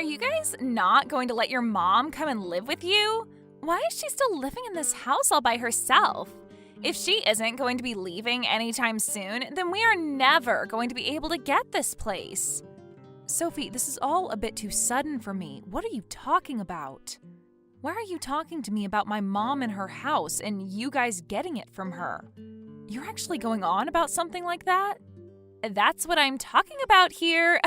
Are you guys not going to let your mom come and live with you? Why is she still living in this house all by herself? If she isn't going to be leaving anytime soon, then we are never going to be able to get this place. Sophie, this is all a bit too sudden for me. What are you talking about? Why are you talking to me about my mom and her house and you guys getting it from her? You're actually going on about something like that? That's what I'm talking about here.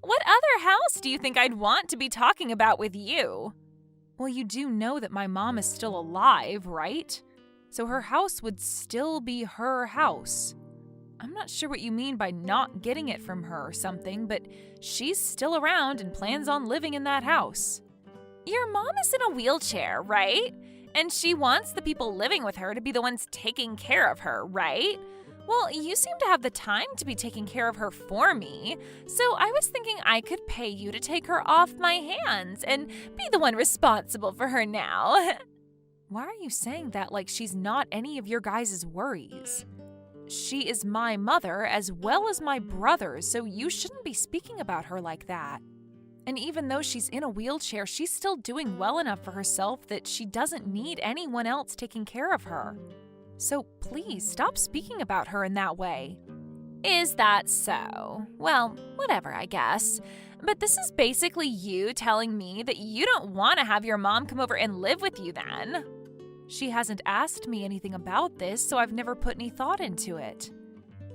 What other house do you think I'd want to be talking about with you? Well, you do know that my mom is still alive, right? So her house would still be her house. I'm not sure what you mean by not getting it from her or something, but she's still around and plans on living in that house. Your mom is in a wheelchair, right? And she wants the people living with her to be the ones taking care of her, right? Well, you seem to have the time to be taking care of her for me, so I was thinking I could pay you to take her off my hands and be the one responsible for her now. Why are you saying that like she's not any of your guys' worries? She is my mother as well as my brother's, so you shouldn't be speaking about her like that. And even though she's in a wheelchair, she's still doing well enough for herself that she doesn't need anyone else taking care of her. So please stop speaking about her in that way. Is that so? Well, whatever, I guess. But this is basically you telling me that you don't want to have your mom come over and live with you then. She hasn't asked me anything about this, so I've never put any thought into it.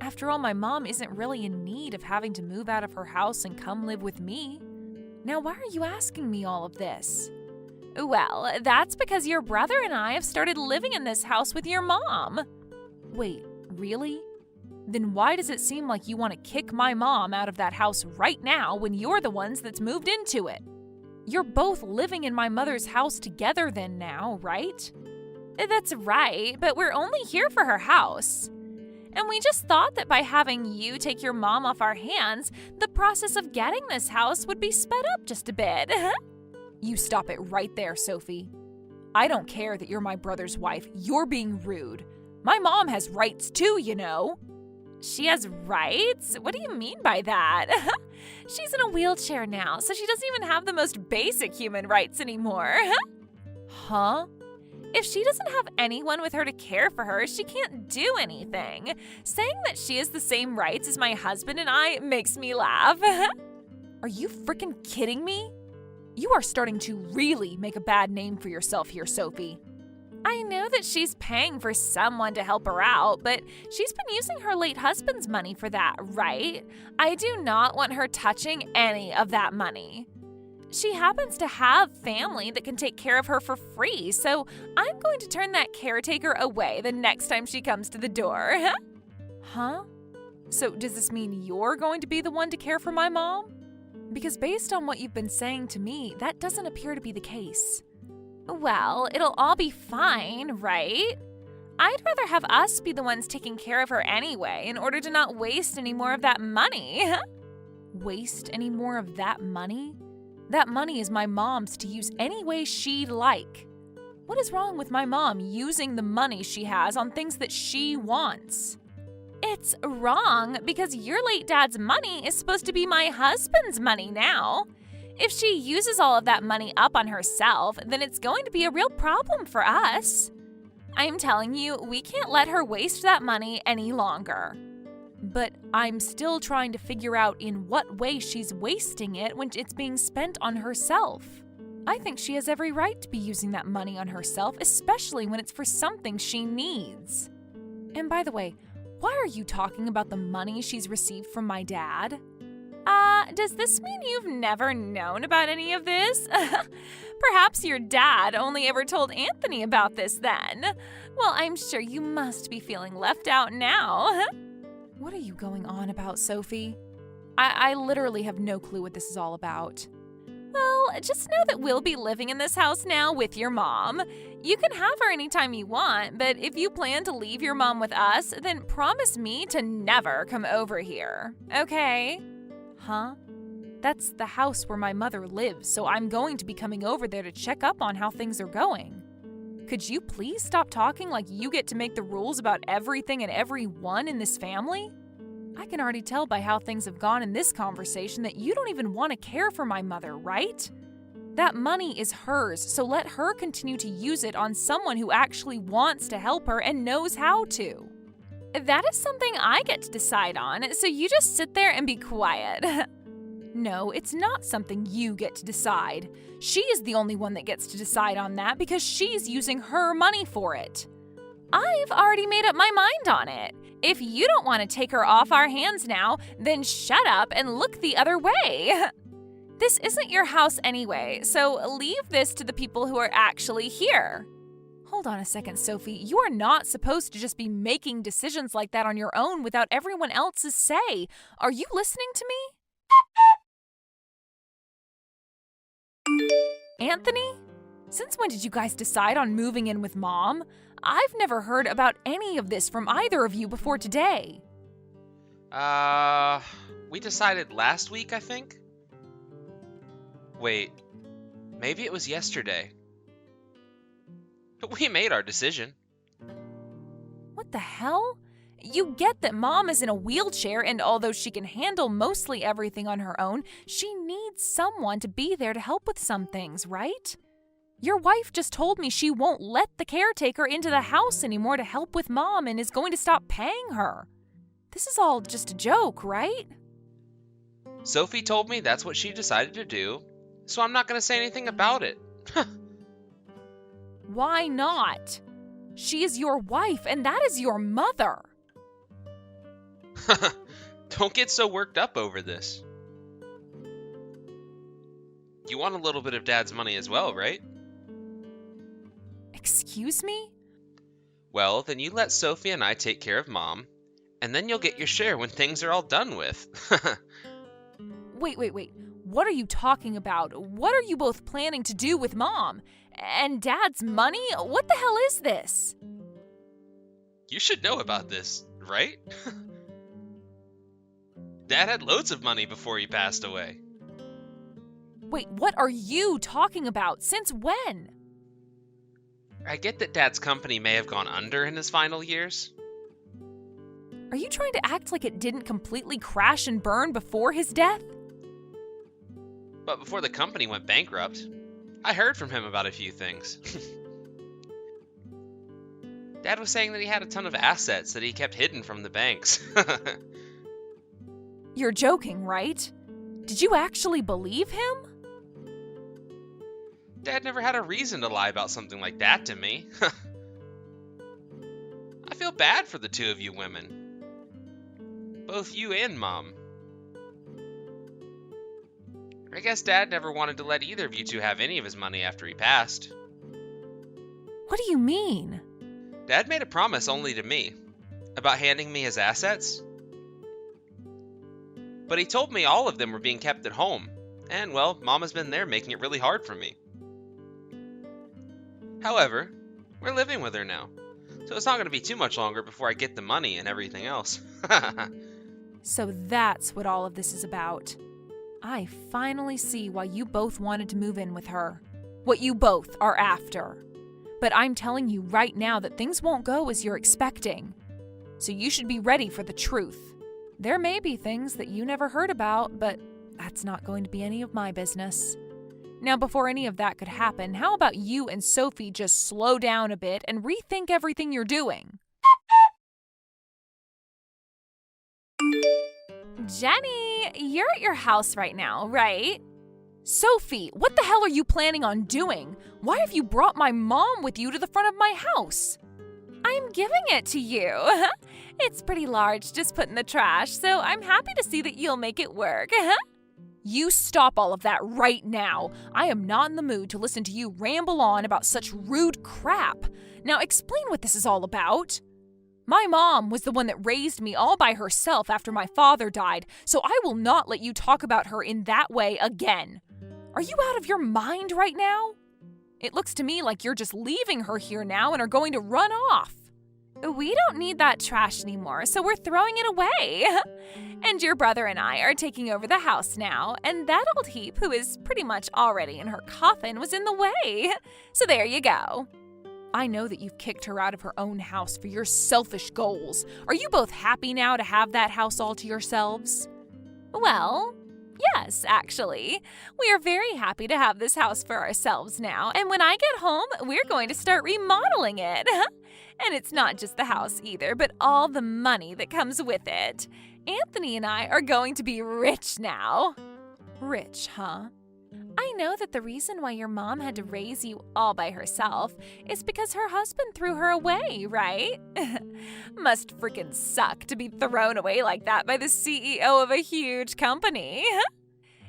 After all, my mom isn't really in need of having to move out of her house and come live with me. Now, why are you asking me all of this? Well, that's because your brother and I have started living in this house with your mom. Wait, really? Then why does it seem like you want to kick my mom out of that house right now when you're the ones that's moved into it? You're both living in my mother's house together then now, right? That's right, but we're only here for her house. And we just thought that by having you take your mom off our hands, the process of getting this house would be sped up just a bit. You stop it right there, Sophie. I don't care that you're my brother's wife. You're being rude. My mom has rights too, you know. She has rights? What do you mean by that? She's in a wheelchair now, so she doesn't even have the most basic human rights anymore. Huh? If she doesn't have anyone with her to care for her, she can't do anything. Saying that she has the same rights as my husband and I makes me laugh. Are you freaking kidding me? You are starting to really make a bad name for yourself here, Sophie. I know that she's paying for someone to help her out, but she's been using her late husband's money for that, right? I do not want her touching any of that money. She happens to have family that can take care of her for free, so I'm going to turn that caretaker away the next time she comes to the door. Huh? So does this mean you're going to be the one to care for my mom? Because based on what you've been saying to me, that doesn't appear to be the case. Well, it'll all be fine, right? I'd rather have us be the ones taking care of her anyway in order to not waste any more of that money. Waste any more of that money? That money is my mom's to use any way she'd like. What is wrong with my mom using the money she has on things that she wants? It's wrong because your late dad's money is supposed to be my husband's money now. If she uses all of that money up on herself, then it's going to be a real problem for us. I'm telling you, we can't let her waste that money any longer. But I'm still trying to figure out in what way she's wasting it when it's being spent on herself. I think she has every right to be using that money on herself, especially when it's for something she needs. And by the way, why are you talking about the money she's received from my dad? Does this mean you've never known about any of this? Perhaps your dad only ever told Anthony about this then. Well, I'm sure you must be feeling left out now. What are you going on about, Sophie? I literally have no clue what this is all about. Well, just know that we'll be living in this house now with your mom. You can have her anytime you want, but if you plan to leave your mom with us, then promise me to never come over here, okay? Huh? That's the house where my mother lives, so I'm going to be coming over there to check up on how things are going. Could you please stop talking like you get to make the rules about everything and everyone in this family? I can already tell by how things have gone in this conversation that you don't even want to care for my mother, right? That money is hers, so let her continue to use it on someone who actually wants to help her and knows how to. That is something I get to decide on, so you just sit there and be quiet. No, it's not something you get to decide. She is the only one that gets to decide on that because she's using her money for it. I've already made up my mind on it. If you don't want to take her off our hands now, then shut up and look the other way. This isn't your house anyway, so leave this to the people who are actually here. Hold on a second, Sophie. You are not supposed to just be making decisions like that on your own without everyone else's say. Are you listening to me? Anthony? Since when did you guys decide on moving in with Mom? I've never heard about any of this from either of you before today. We decided last week, I think? Wait, maybe it was yesterday. But we made our decision. What the hell? You get that Mom is in a wheelchair, and although she can handle mostly everything on her own, she needs someone to be there to help with some things, right? Your wife just told me she won't let the caretaker into the house anymore to help with Mom and is going to stop paying her. This is all just a joke, right? Sophie told me that's what she decided to do, so I'm not going to say anything about it. Why not? She is your wife, and that is your mother. Don't get so worked up over this. You want a little bit of Dad's money as well, right? Excuse me? Well, then you let Sophie and I take care of Mom, and then you'll get your share when things are all done with. Wait. What are you talking about? What are you both planning to do with Mom? And Dad's money? What the hell is this? You should know about this, right? Dad had loads of money before he passed away. Wait, what are you talking about? Since when? I get that Dad's company may have gone under in his final years. Are you trying to act like it didn't completely crash and burn before his death? But before the company went bankrupt, I heard from him about a few things. Dad was saying that he had a ton of assets that he kept hidden from the banks. You're joking, right? Did you actually believe him? Dad never had a reason to lie about something like that to me. I feel bad for the two of you women. Both you and Mom. I guess Dad never wanted to let either of you two have any of his money after he passed. What do you mean? Dad made a promise only to me, about handing me his assets. But he told me all of them were being kept at home, and well, Mama's been there making it really hard for me. However, we're living with her now, so it's not going to be too much longer before I get the money and everything else. So that's what all of this is about. I finally see why you both wanted to move in with her. What you both are after. But I'm telling you right now that things won't go as you're expecting. So you should be ready for the truth. There may be things that you never heard about, but that's not going to be any of my business. Now, before any of that could happen, how about you and Sophie just slow down a bit and rethink everything you're doing? Jenny, you're at your house right now, right? Sophie, what the hell are you planning on doing? Why have you brought my mom with you to the front of my house? I'm giving it to you. It's pretty large, just put in the trash, so I'm happy to see that you'll make it work. You stop all of that right now. I am not in the mood to listen to you ramble on about such rude crap. Now explain what this is all about. My mom was the one that raised me all by herself after my father died, so I will not let you talk about her in that way again. Are you out of your mind right now? It looks to me like you're just leaving her here now and are going to run off. We don't need that trash anymore, so we're throwing it away. And your brother and I are taking over the house now, and that old heap, who is pretty much already in her coffin, was in the way. So there you go. I know that you've kicked her out of her own house for your selfish goals. Are you both happy now to have that house all to yourselves? Well, yes, actually. We are very happy to have this house for ourselves now, and when I get home, we're going to start remodeling it. And it's not just the house either, but all the money that comes with it. Anthony and I are going to be rich now. Rich, huh? I know that the reason why your mom had to raise you all by herself is because her husband threw her away, right? Must freaking suck to be thrown away like that by the CEO of a huge company.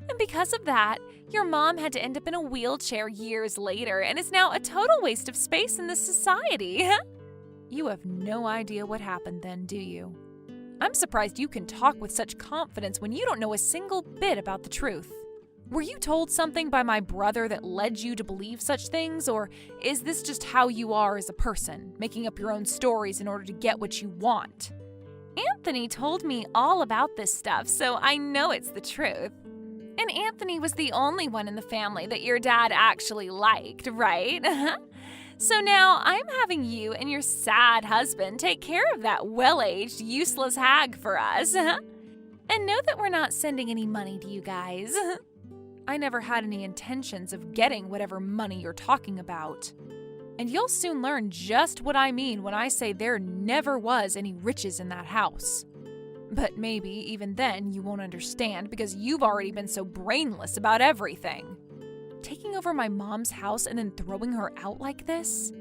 And because of that, your mom had to end up in a wheelchair years later and is now a total waste of space in this society. You have no idea what happened then, do you? I'm surprised you can talk with such confidence when you don't know a single bit about the truth. Were you told something by my brother that led you to believe such things, or is this just how you are as a person, making up your own stories in order to get what you want? Anthony told me all about this stuff, so I know it's the truth. And Anthony was the only one in the family that your dad actually liked, right? So now I'm having you and your sad husband take care of that well-aged, useless hag for us. And know that we're not sending any money to you guys. I never had any intentions of getting whatever money you're talking about. And you'll soon learn just what I mean when I say there never was any riches in that house. But maybe even then you won't understand because you've already been so brainless about everything. Taking over my mom's house and then throwing her out like this?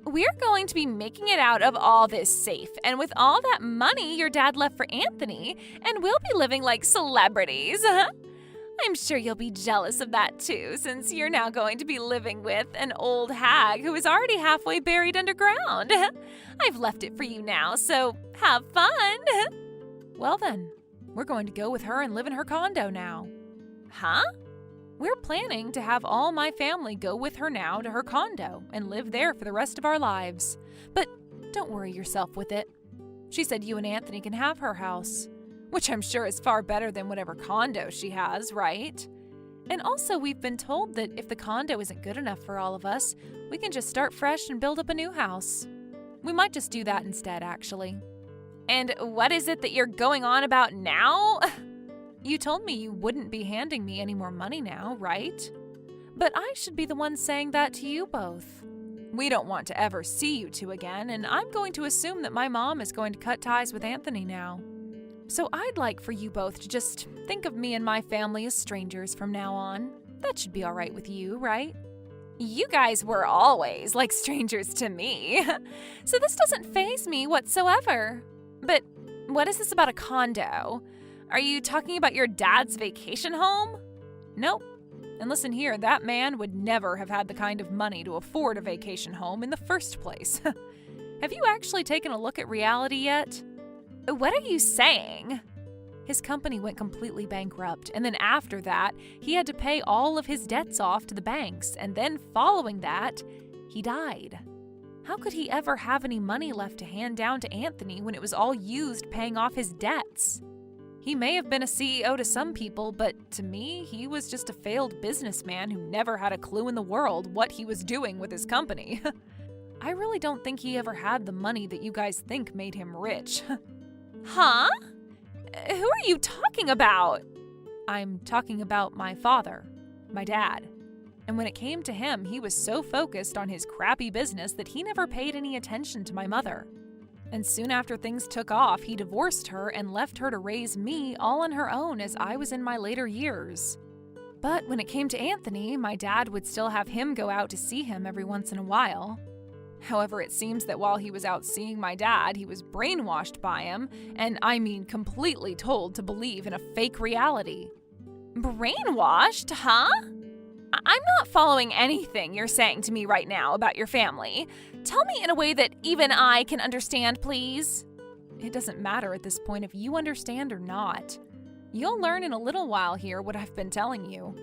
We're going to be making it out of all this safe, and with all that money your dad left for Anthony, and we'll be living like celebrities. I'm sure you'll be jealous of that too, since you're now going to be living with an old hag who is already halfway buried underground. I've left it for you now, so have fun. Well then, we're going to go with her and live in her condo now. Huh? We're planning to have all my family go with her now to her condo and live there for the rest of our lives. But don't worry yourself with it. She said you and Anthony can have her house, which I'm sure is far better than whatever condo she has, right? And also we've been told that if the condo isn't good enough for all of us, we can just start fresh and build up a new house. We might just do that instead, actually. And what is it that you're going on about now? You told me you wouldn't be handing me any more money now, right? But I should be the one saying that to you both. We don't want to ever see you two again, and I'm going to assume that my mom is going to cut ties with Anthony now. So I'd like for you both to just think of me and my family as strangers from now on. That should be all right with you, right? You guys were always like strangers to me, so this doesn't faze me whatsoever. But what is this about a condo? Are you talking about your dad's vacation home? Nope. And listen here, that man would never have had the kind of money to afford a vacation home in the first place. Have you actually taken a look at reality yet? What are you saying? His company went completely bankrupt, and then after that, he had to pay all of his debts off to the banks, and then following that, he died. How could he ever have any money left to hand down to Anthony when it was all used paying off his debts? He may have been a CEO to some people, but to me, he was just a failed businessman who never had a clue in the world what he was doing with his company. I really don't think he ever had the money that you guys think made him rich. Huh? Who are you talking about? I'm talking about my father, my dad. And when it came to him, he was so focused on his crappy business that he never paid any attention to my mother. And soon after things took off, he divorced her and left her to raise me all on her own as I was in my later years. But when it came to Anthony, my dad would still have him go out to see him every once in a while. However, it seems that while he was out seeing my dad, he was brainwashed by him, and I mean completely told to believe in a fake reality. Brainwashed, huh? I'm not following anything you're saying to me right now about your family. Tell me in a way that even I can understand, please. It doesn't matter at this point if you understand or not. You'll learn in a little while here what I've been telling you.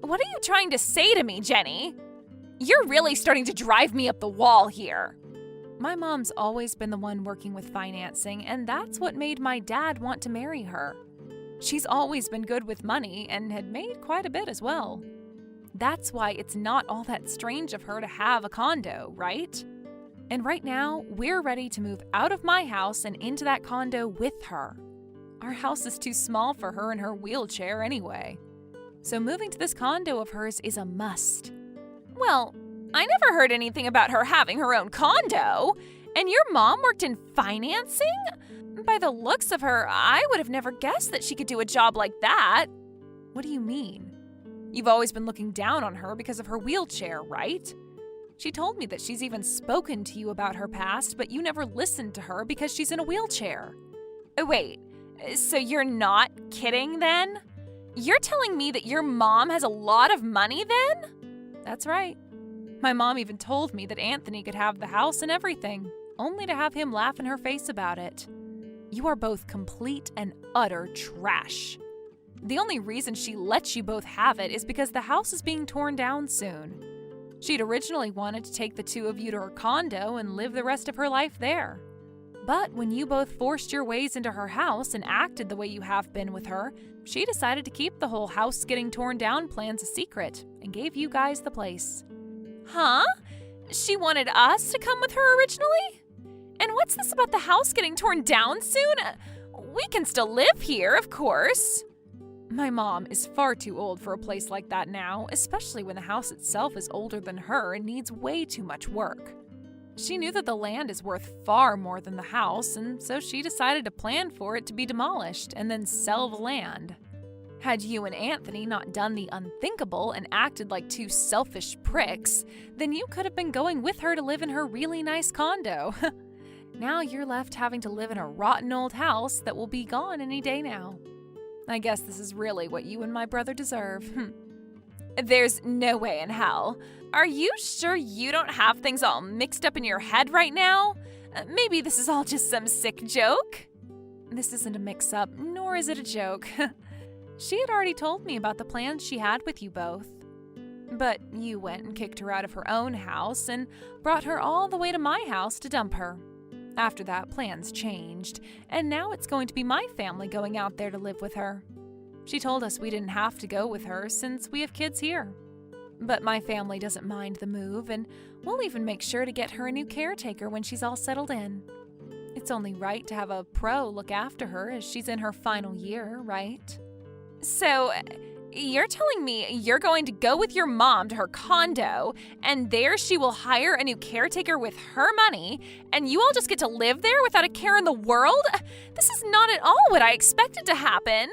What are you trying to say to me, Jenny? You're really starting to drive me up the wall here. My mom's always been the one working with financing, and that's what made my dad want to marry her. She's always been good with money and had made quite a bit as well. That's why it's not all that strange of her to have a condo, right? And right now, we're ready to move out of my house and into that condo with her. Our house is too small for her in her wheelchair anyway. So moving to this condo of hers is a must. Well, I never heard anything about her having her own condo. And your mom worked in financing? By the looks of her, I would have never guessed that she could do a job like that. What do you mean? You've always been looking down on her because of her wheelchair, right? She told me that she's even spoken to you about her past, but you never listened to her because she's in a wheelchair. Wait, so you're not kidding then? You're telling me that your mom has a lot of money then? That's right. My mom even told me that Anthony could have the house and everything, only to have him laugh in her face about it. You are both complete and utter trash. The only reason she lets you both have it is because the house is being torn down soon. She'd originally wanted to take the two of you to her condo and live the rest of her life there. But when you both forced your ways into her house and acted the way you have been with her, she decided to keep the whole house getting torn down plans a secret and gave you guys the place. Huh? She wanted us to come with her originally? And what's this about the house getting torn down soon? We can still live here, of course. My mom is far too old for a place like that now, especially when the house itself is older than her and needs way too much work. She knew that the land is worth far more than the house, and so she decided to plan for it to be demolished and then sell the land. Had you and Anthony not done the unthinkable and acted like two selfish pricks, then you could have been going with her to live in her really nice condo. Now you're left having to live in a rotten old house that will be gone any day now. I guess this is really what you and my brother deserve. There's no way in hell. Are you sure you don't have things all mixed up in your head right now? Maybe this is all just some sick joke? This isn't a mix-up, nor is it a joke. She had already told me about the plans she had with you both. But you went and kicked her out of her own house and brought her all the way to my house to dump her. After that, plans changed, and now it's going to be my family going out there to live with her. She told us we didn't have to go with her since we have kids here. But my family doesn't mind the move, and we'll even make sure to get her a new caretaker when she's all settled in. It's only right to have a pro look after her as she's in her final year, right? So, you're telling me you're going to go with your mom to her condo, and there she will hire a new caretaker with her money, and you all just get to live there without a care in the world? This is not at all what I expected to happen.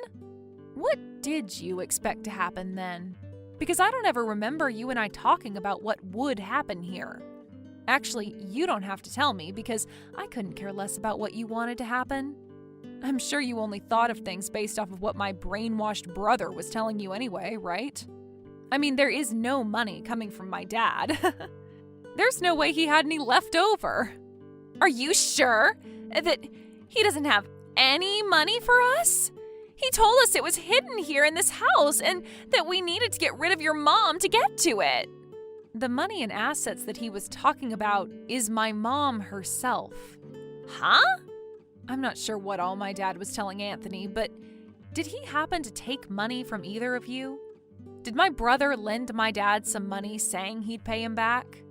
What did you expect to happen then? Because I don't ever remember you and I talking about what would happen here. Actually, you don't have to tell me because I couldn't care less about what you wanted to happen. I'm sure you only thought of things based off of what my brainwashed brother was telling you anyway, right? I mean, there is no money coming from my dad. There's no way he had any left over. Are you sure that he doesn't have any money for us? He told us it was hidden here in this house and that we needed to get rid of your mom to get to it. The money and assets that he was talking about is my mom herself. Huh? I'm not sure what all my dad was telling Anthony, but did he happen to take money from either of you? Did my brother lend my dad some money saying he'd pay him back?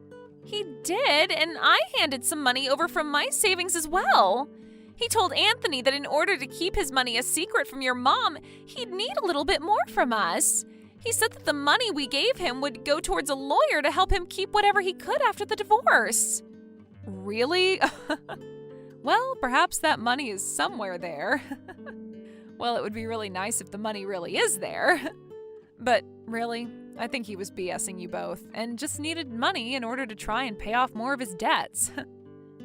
He did, and I handed some money over from my savings as well. He told Anthony that in order to keep his money a secret from your mom, he'd need a little bit more from us. He said that the money we gave him would go towards a lawyer to help him keep whatever he could after the divorce. Really? Well, perhaps that money is somewhere there. Well, it would be really nice if the money really is there. But really, I think he was BSing you both and just needed money in order to try and pay off more of his debts.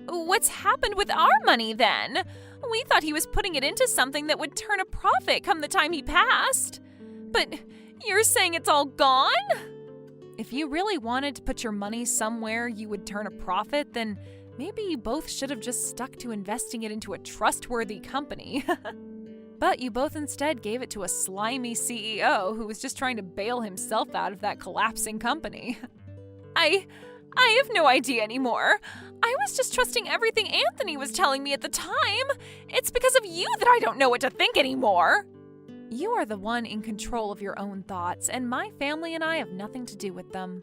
What's happened with our money then? We thought he was putting it into something that would turn a profit come the time he passed. But you're saying it's all gone? If you really wanted to put your money somewhere you would turn a profit, then maybe you both should have just stuck to investing it into a trustworthy company. But you both instead gave it to a slimy CEO who was just trying to bail himself out of that collapsing company. I have no idea anymore. I was just trusting everything Anthony was telling me at the time. It's because of you that I don't know what to think anymore. You are the one in control of your own thoughts, and my family and I have nothing to do with them.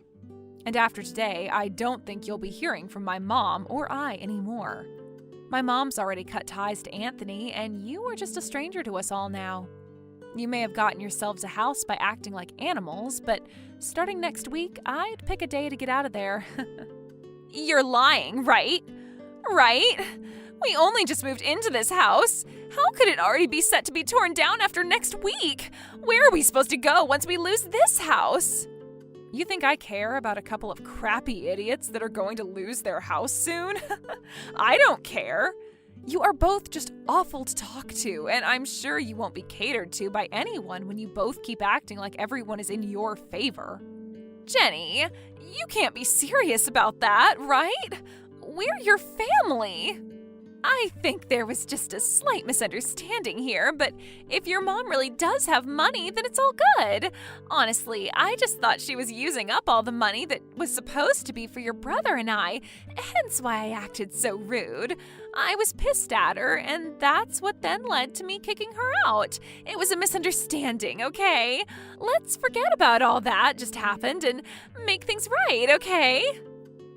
And after today, I don't think you'll be hearing from my mom or I anymore. My mom's already cut ties to Anthony, and you are just a stranger to us all now. You may have gotten yourselves a house by acting like animals, but starting next week, I'd pick a day to get out of there. You're lying, right? Right? We only just moved into this house. How could it already be set to be torn down after next week? Where are we supposed to go once we lose this house? You think I care about a couple of crappy idiots that are going to lose their house soon? I don't care. You are both just awful to talk to, and I'm sure you won't be catered to by anyone when you both keep acting like everyone is in your favor. Jenny, you can't be serious about that, right? We're your family. I think there was just a slight misunderstanding here, but if your mom really does have money, then it's all good. Honestly, I just thought she was using up all the money that was supposed to be for your brother and I, hence why I acted so rude. I was pissed at her, and that's what then led to me kicking her out. It was a misunderstanding, okay? Let's forget about all that just happened and make things right, okay?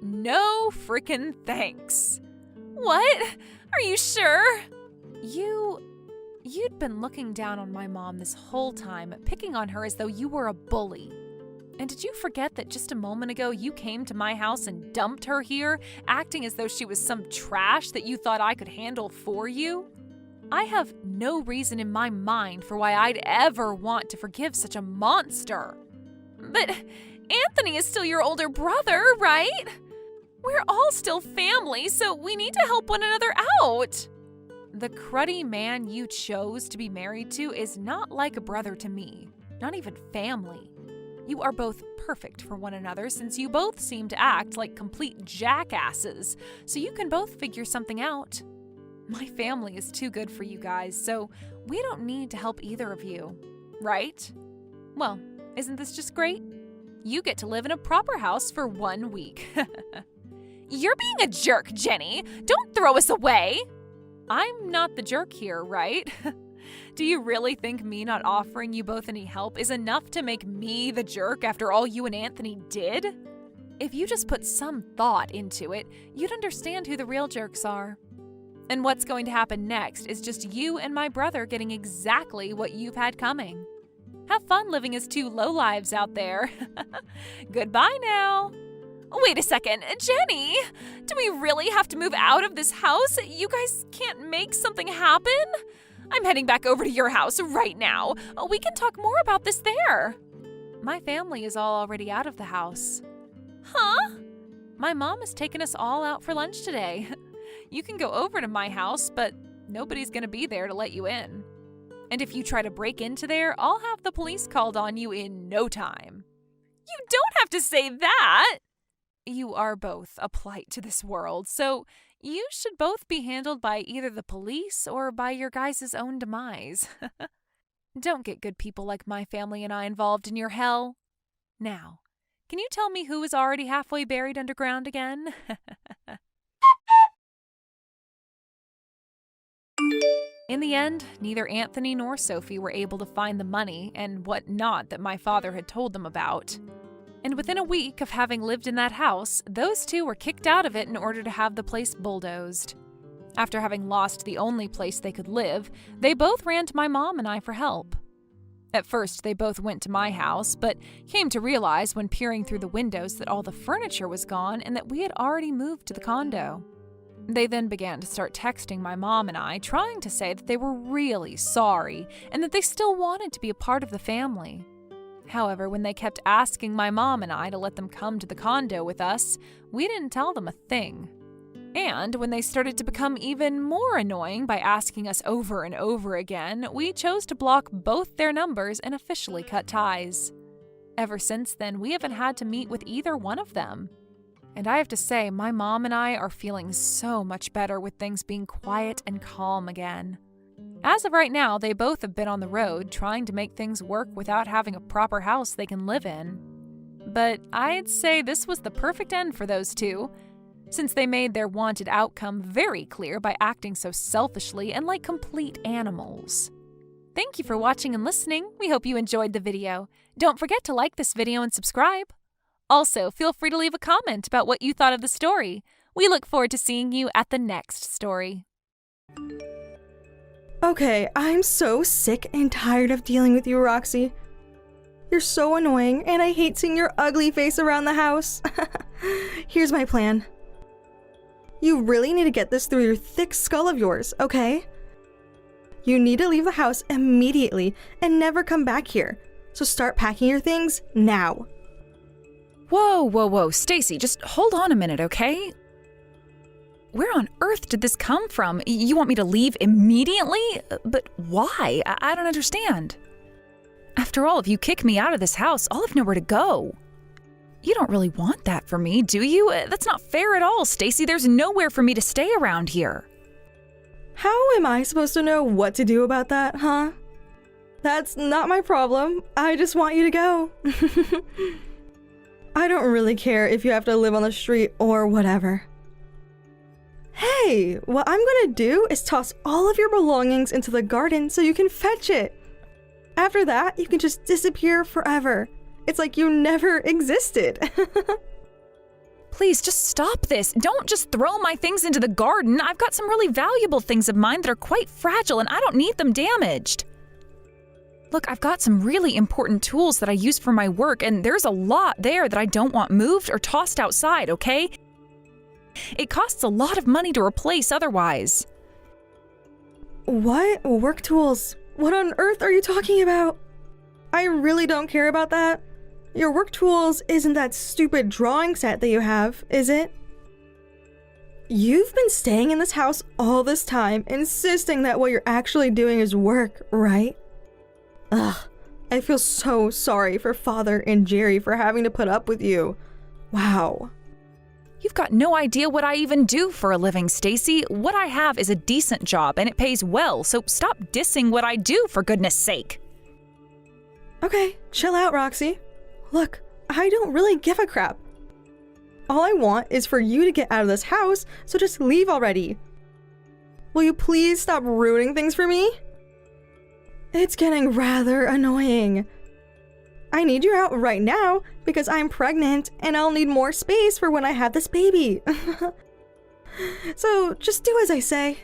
No frickin' thanks. What? Are you sure? You'd been looking down on my mom this whole time, picking on her as though you were a bully. And did you forget that just a moment ago you came to my house and dumped her here, acting as though she was some trash that you thought I could handle for you? I have no reason in my mind for why I'd ever want to forgive such a monster. But Anthony is still your older brother, right? We're all still family, so we need to help one another out. The cruddy man you chose to be married to is not like a brother to me, not even family. You are both perfect for one another since you both seem to act like complete jackasses, so you can both figure something out. My family is too good for you guys, so we don't need to help either of you, right? Well, isn't this just great? You get to live in a proper house for 1 week. You're being a jerk, Jenny. Don't throw us away. I'm not the jerk here, right? Do you really think me not offering you both any help is enough to make me the jerk after all you and Anthony did? If you just put some thought into it, you'd understand who the real jerks are. And what's going to happen next is just you and my brother getting exactly what you've had coming. Have fun living as two lowlives out there. Goodbye now. Wait a second, Jenny! Do we really have to move out of this house? You guys can't make something happen? I'm heading back over to your house right now. We can talk more about this there. My family is all already out of the house. Huh? My mom has taken us all out for lunch today. You can go over to my house, but nobody's going to be there to let you in. And if you try to break into there, I'll have the police called on you in no time. You don't have to say that! You are both a plight to this world, so you should both be handled by either the police or by your guys' own demise. Don't get good people like my family and I involved in your hell. Now, can you tell me who is already halfway buried underground again? In the end, neither Anthony nor Sophie were able to find the money and what not that my father had told them about. And within a week of having lived in that house, those two were kicked out of it in order to have the place bulldozed. After having lost the only place they could live, they both ran to my mom and I for help. At first, they both went to my house, but came to realize when peering through the windows that all the furniture was gone and that we had already moved to the condo. They then began to start texting my mom and I, trying to say that they were really sorry and that they still wanted to be a part of the family. However, when they kept asking my mom and I to let them come to the condo with us, we didn't tell them a thing. And when they started to become even more annoying by asking us over and over again, we chose to block both their numbers and officially cut ties. Ever since then, we haven't had to meet with either one of them. And I have to say, my mom and I are feeling so much better with things being quiet and calm again. As of right now, they both have been on the road trying to make things work without having a proper house they can live in. But I'd say this was the perfect end for those two, since they made their wanted outcome very clear by acting so selfishly and like complete animals. Thank you for watching and listening. We hope you enjoyed the video. Don't forget to like this video and subscribe. Also, feel free to leave a comment about what you thought of the story. We look forward to seeing you at the next story. Okay, I'm so sick and tired of dealing with you, Roxy. You're so annoying, and I hate seeing your ugly face around the house. Here's my plan. You really need to get this through your thick skull of yours, okay? You need to leave the house immediately and never come back here. So start packing your things now. Whoa, Stacy, just hold on a minute, okay? Where on earth did this come from? You want me to leave immediately? But why? I don't understand. After all, if you kick me out of this house, I'll have nowhere to go. You don't really want that for me, do you? That's not fair at all, Stacy. There's nowhere for me to stay around here. How am I supposed to know what to do about that, huh? That's not my problem. I just want you to go. I don't really care if you have to live on the street or whatever. Hey, what I'm gonna do is toss all of your belongings into the garden so you can fetch it. After that, you can just disappear forever. It's like you never existed. Please, just stop this. Don't just throw my things into the garden. I've got some really valuable things of mine that are quite fragile and I don't need them damaged. Look, I've got some really important tools that I use for my work, and there's a lot there that I don't want moved or tossed outside, okay? It costs a lot of money to replace otherwise. What? Work tools? What on earth are you talking about? I really don't care about that. Your work tools isn't that stupid drawing set that you have, is it? You've been staying in this house all this time, insisting that what you're actually doing is work, right? Ugh, I feel so sorry for Father and Jerry for having to put up with you. Wow. You've got no idea what I even do for a living, Stacy. What I have is a decent job and it pays well, so stop dissing what I do, for goodness sake. Okay, chill out, Roxy. Look, I don't really give a crap. All I want is for you to get out of this house, so just leave already. Will you please stop ruining things for me? It's getting rather annoying. I need you out right now because I'm pregnant and I'll need more space for when I have this baby. So just do as I say.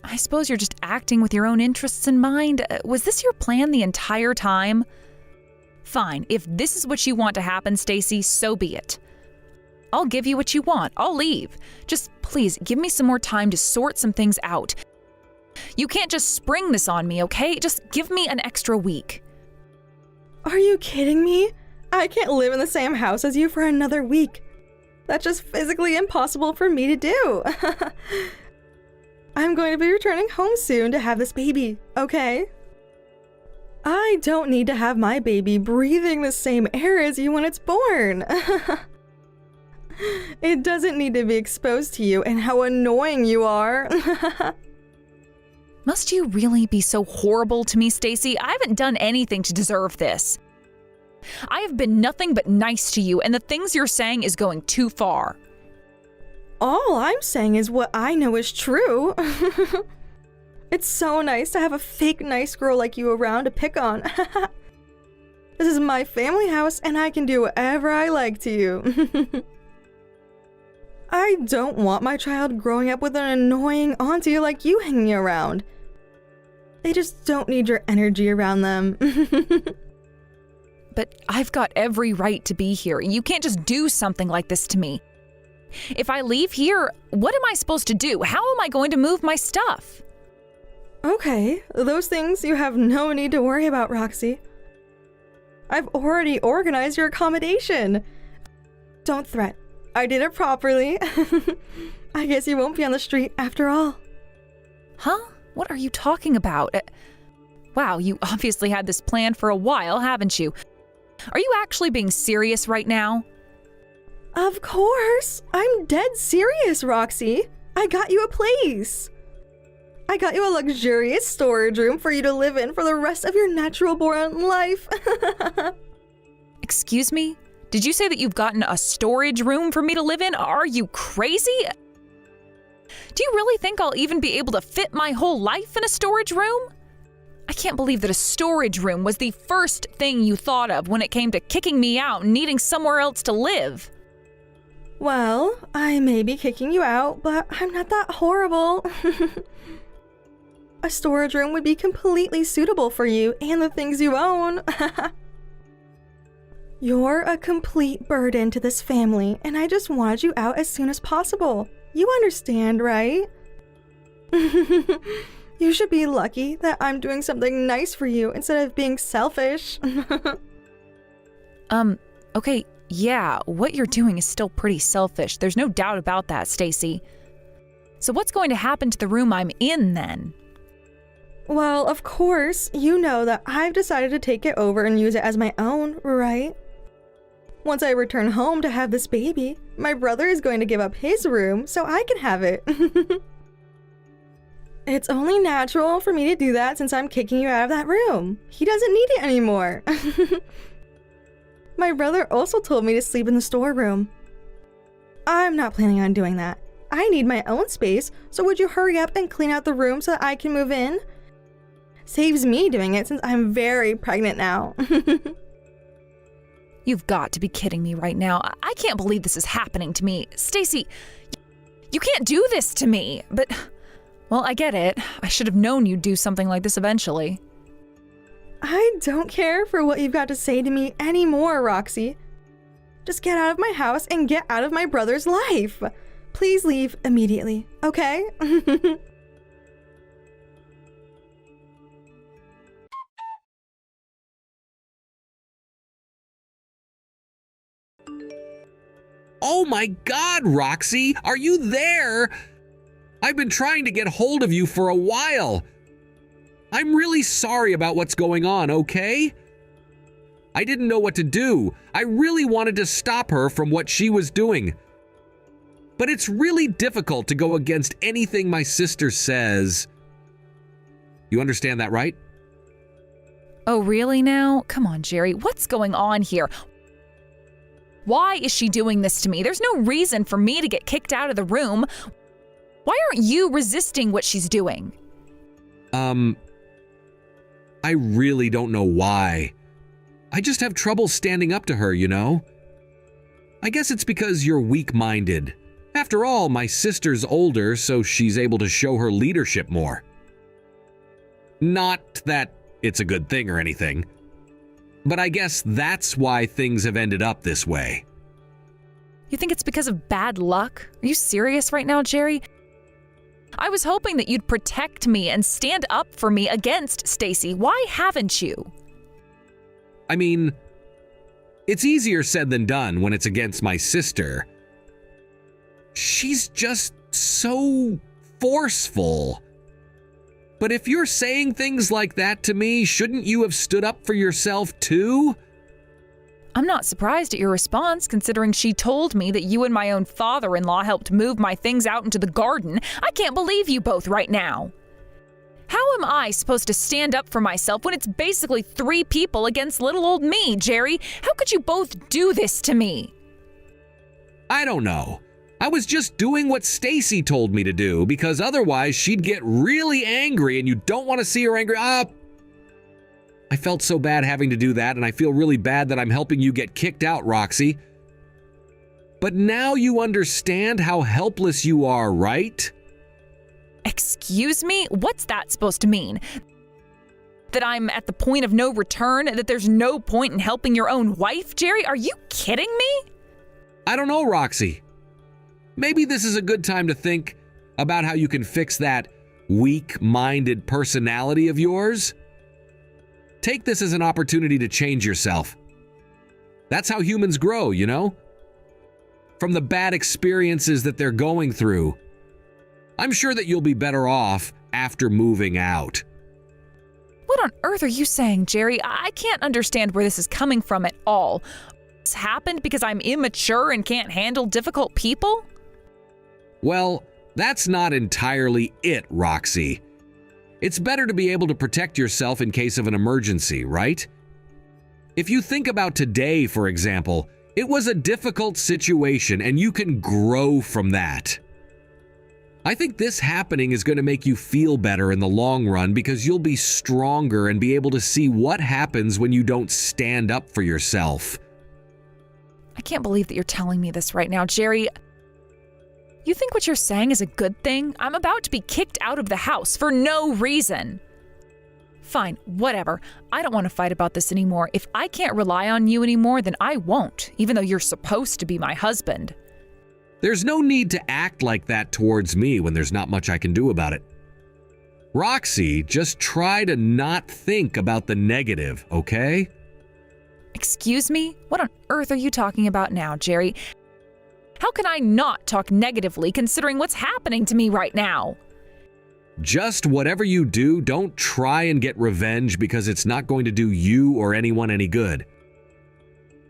I suppose you're just acting with your own interests in mind. Was this your plan the entire time? Fine, if this is what you want to happen, Stacy, so be it. I'll give you what you want. I'll leave. Just please give me some more time to sort some things out. You can't just spring this on me, okay? Just give me an extra week. Are you kidding me? I can't live in the same house as you for another week. That's just physically impossible for me to do. I'm going to be returning home soon to have this baby, okay? I don't need to have my baby breathing the same air as you when it's born. It doesn't need to be exposed to you and how annoying you are. Must you really be so horrible to me, Stacy? I haven't done anything to deserve this. I have been nothing but nice to you, and the things you're saying is going too far. All I'm saying is what I know is true. It's so nice to have a fake nice girl like you around to pick on. This is my family house, and I can do whatever I like to you. I don't want my child growing up with an annoying auntie like you hanging around. They just don't need your energy around them. But I've got every right to be here. You can't just do something like this to me. If I leave here, what am I supposed to do? How am I going to move my stuff? Okay, those things you have no need to worry about, Roxy. I've already organized your accommodation. Don't threat. I did it properly. I guess you won't be on the street after all. Huh? What are you talking about? Wow, you obviously had this plan for a while, haven't you? Are you actually being serious right now? Of course. I'm dead serious, Roxy. I got you a place. I got you a luxurious storage room for you to live in for the rest of your natural-born life. Excuse me? Did you say that you've gotten a storage room for me to live in? Are you crazy? Do you really think I'll even be able to fit my whole life in a storage room? I can't believe that a storage room was the first thing you thought of when it came to kicking me out and needing somewhere else to live. Well, I may be kicking you out, but I'm not that horrible. A storage room would be completely suitable for you and the things you own. You're a complete burden to this family, and I just wanted you out as soon as possible. You understand, right? You should be lucky that I'm doing something nice for you instead of being selfish. Okay, yeah, what you're doing is still pretty selfish. There's no doubt about that, Stacy. So what's going to happen to the room I'm in then? Well, of course, you know that I've decided to take it over and use it as my own, right? Once I return home to have this baby, my brother is going to give up his room so I can have it. It's only natural for me to do that since I'm kicking you out of that room. He doesn't need it anymore. My brother also told me to sleep in the storeroom. I'm not planning on doing that. I need my own space, so would you hurry up and clean out the room so that I can move in? Saves me doing it since I'm very pregnant now. You've got to be kidding me right now. I can't believe this is happening to me. Stacy, you can't do this to me. But, well, I get it. I should have known you'd do something like this eventually. I don't care for what you've got to say to me anymore, Roxy. Just get out of my house and get out of my brother's life. Please leave immediately, okay? Oh my God, Roxy, are you there? I've been trying to get hold of you for a while. I'm really sorry about what's going on, okay? I didn't know what to do. I really wanted to stop her from what she was doing. But it's really difficult to go against anything my sister says. You understand that, right? Oh, really now? Come on, Jerry. What's going on here? Why is she doing this to me? There's no reason for me to get kicked out of the room. Why aren't you resisting what she's doing? I really don't know why. I just have trouble standing up to her, you know? I guess it's because you're weak-minded. After all, my sister's older, so she's able to show her leadership more. Not that it's a good thing or anything, but I guess that's why things have ended up this way. You think it's because of bad luck? Are you serious right now, Jerry? I was hoping that you'd protect me and stand up for me against Stacy. Why haven't you? I mean, it's easier said than done when it's against my sister. She's just so forceful. But if you're saying things like that to me, shouldn't you have stood up for yourself too? I'm not surprised at your response, considering she told me that you and my own father-in-law helped move my things out into the garden. I can't believe you both right now. How am I supposed to stand up for myself when it's basically 3 people against little old me, Jerry? How could you both do this to me? I don't know. I was just doing what Stacy told me to do because otherwise she'd get really angry and you don't want to see her angry. I felt so bad having to do that, and I feel really bad that I'm helping you get kicked out, Roxy. But now you understand how helpless you are, right? Excuse me? What's that supposed to mean? That I'm at the point of no return? That there's no point in helping your own wife, Jerry? Are you kidding me? I don't know, Roxy. Maybe this is a good time to think about how you can fix that weak-minded personality of yours. Take this as an opportunity to change yourself. That's how humans grow, you know? From the bad experiences that they're going through. I'm sure that you'll be better off after moving out. What on earth are you saying, Jerry? I can't understand where this is coming from at all. This happened because I'm immature and can't handle difficult people? Well, that's not entirely it, Roxy. It's better to be able to protect yourself in case of an emergency, right? If you think about today, for example, it was a difficult situation and you can grow from that. I think this happening is going to make you feel better in the long run because you'll be stronger and be able to see what happens when you don't stand up for yourself. I can't believe that you're telling me this right now, Jerry. You think what you're saying is a good thing? I'm about to be kicked out of the house for no reason. Fine, whatever. I don't want to fight about this anymore. If I can't rely on you anymore, then I won't, even though you're supposed to be my husband. There's no need to act like that towards me when there's not much I can do about it. Roxy, just try to not think about the negative, okay? Excuse me? What on earth are you talking about now, Jerry? How can I not talk negatively considering what's happening to me right now? Just whatever you do, don't try and get revenge because it's not going to do you or anyone any good.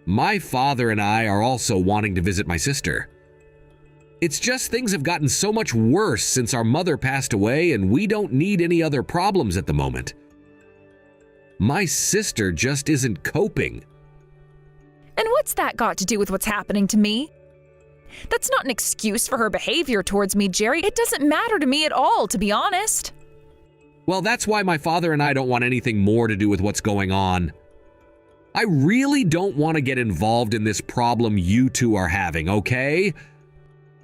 My father and I are also wanting to visit my sister. It's just things have gotten so much worse since our mother passed away and we don't need any other problems at the moment. My sister just isn't coping. And what's that got to do with what's happening to me? That's not an excuse for her behavior towards me, Jerry. It doesn't matter to me at all, to be honest. Well, that's why my father and I don't want anything more to do with what's going on. I really don't want to get involved in this problem you two are having, okay?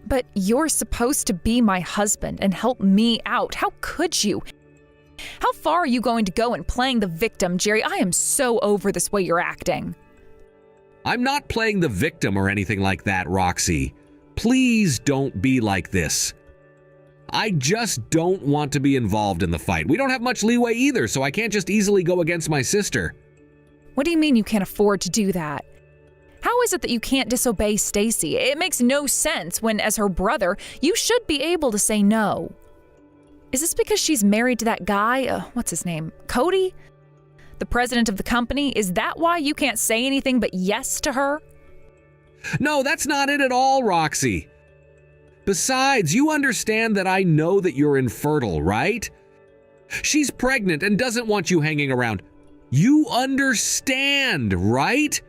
But you're supposed to be my husband and help me out. How could you? How far are you going to go in playing the victim, Jerry? I am so over this way you're acting. I'm not playing the victim or anything like that, Roxy. Please don't be like this. I just don't want to be involved in the fight. We don't have much leeway either, so I can't just easily go against my sister. What do you mean you can't afford to do that? How is it that you can't disobey Stacy? It makes no sense when, as her brother, you should be able to say no. Is this because she's married to that guy? What's his name? Cody? The president of the company? Is that why you can't say anything but yes to her? No, that's not it at all, Roxy. Besides, you understand that I know that you're infertile, right? She's pregnant and doesn't want you hanging around. You understand, right?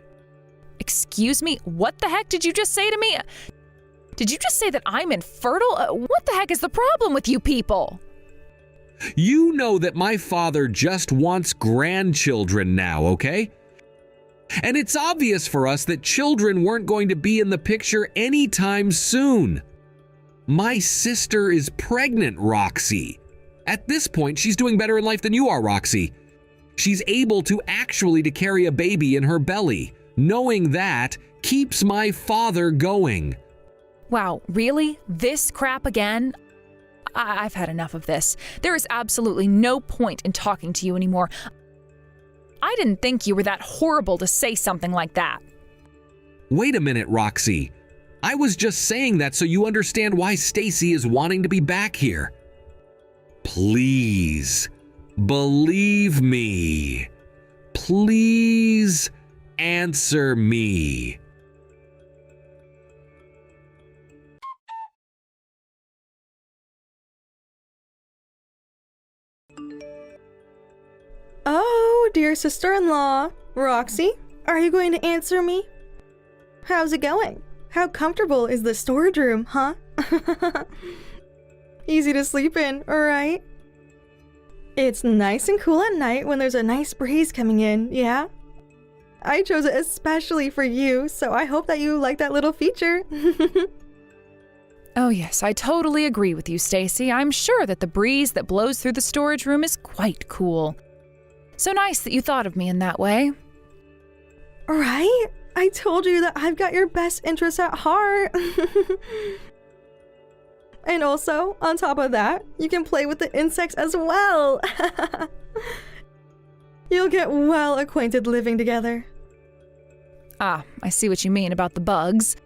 Excuse me? What the heck did you just say to me? Did you just say that I'm infertile? What the heck is the problem with you people? You know that my father just wants grandchildren now, okay? And it's obvious for us that children weren't going to be in the picture anytime soon. My sister is pregnant, Roxy. At this point, she's doing better in life than you are, Roxy. She's able to carry a baby in her belly. Knowing that keeps my father going. Wow, really? This crap again? I've had enough of this. There is absolutely no point in talking to you anymore. I didn't think you were that horrible to say something like that. Wait a minute, Roxy. I was just saying that so you understand why Stacy is wanting to be back here. Please, believe me. Please answer me. Oh, dear sister-in-law. Roxy, are you going to answer me? How's it going? How comfortable is the storage room, huh? Easy to sleep in, right? It's nice and cool at night when there's a nice breeze coming in, yeah? I chose it especially for you, so I hope that you like that little feature. Oh yes, I totally agree with you, Stacy. I'm sure that the breeze that blows through the storage room is quite cool. So nice that you thought of me in that way. Right? I told you that I've got your best interests at heart. And also, on top of that, you can play with the insects as well. You'll get well acquainted living together. Ah, I see what you mean about the bugs.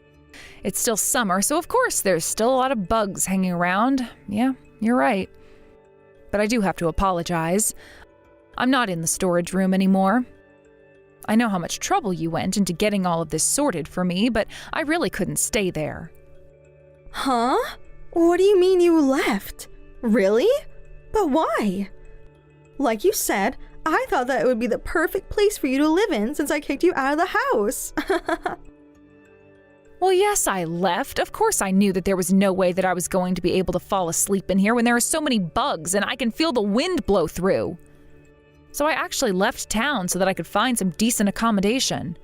It's still summer, so of course there's still a lot of bugs hanging around. Yeah, you're right. But I do have to apologize. I'm not in the storage room anymore. I know how much trouble you went into getting all of this sorted for me, but I really couldn't stay there. Huh? What do you mean you left? Really? But why? Like you said, I thought that it would be the perfect place for you to live in since I kicked you out of the house. Well, yes, I left. Of course I knew that there was no way that I was going to be able to fall asleep in here when there are so many bugs and I can feel the wind blow through. So I actually left town so that I could find some decent accommodation.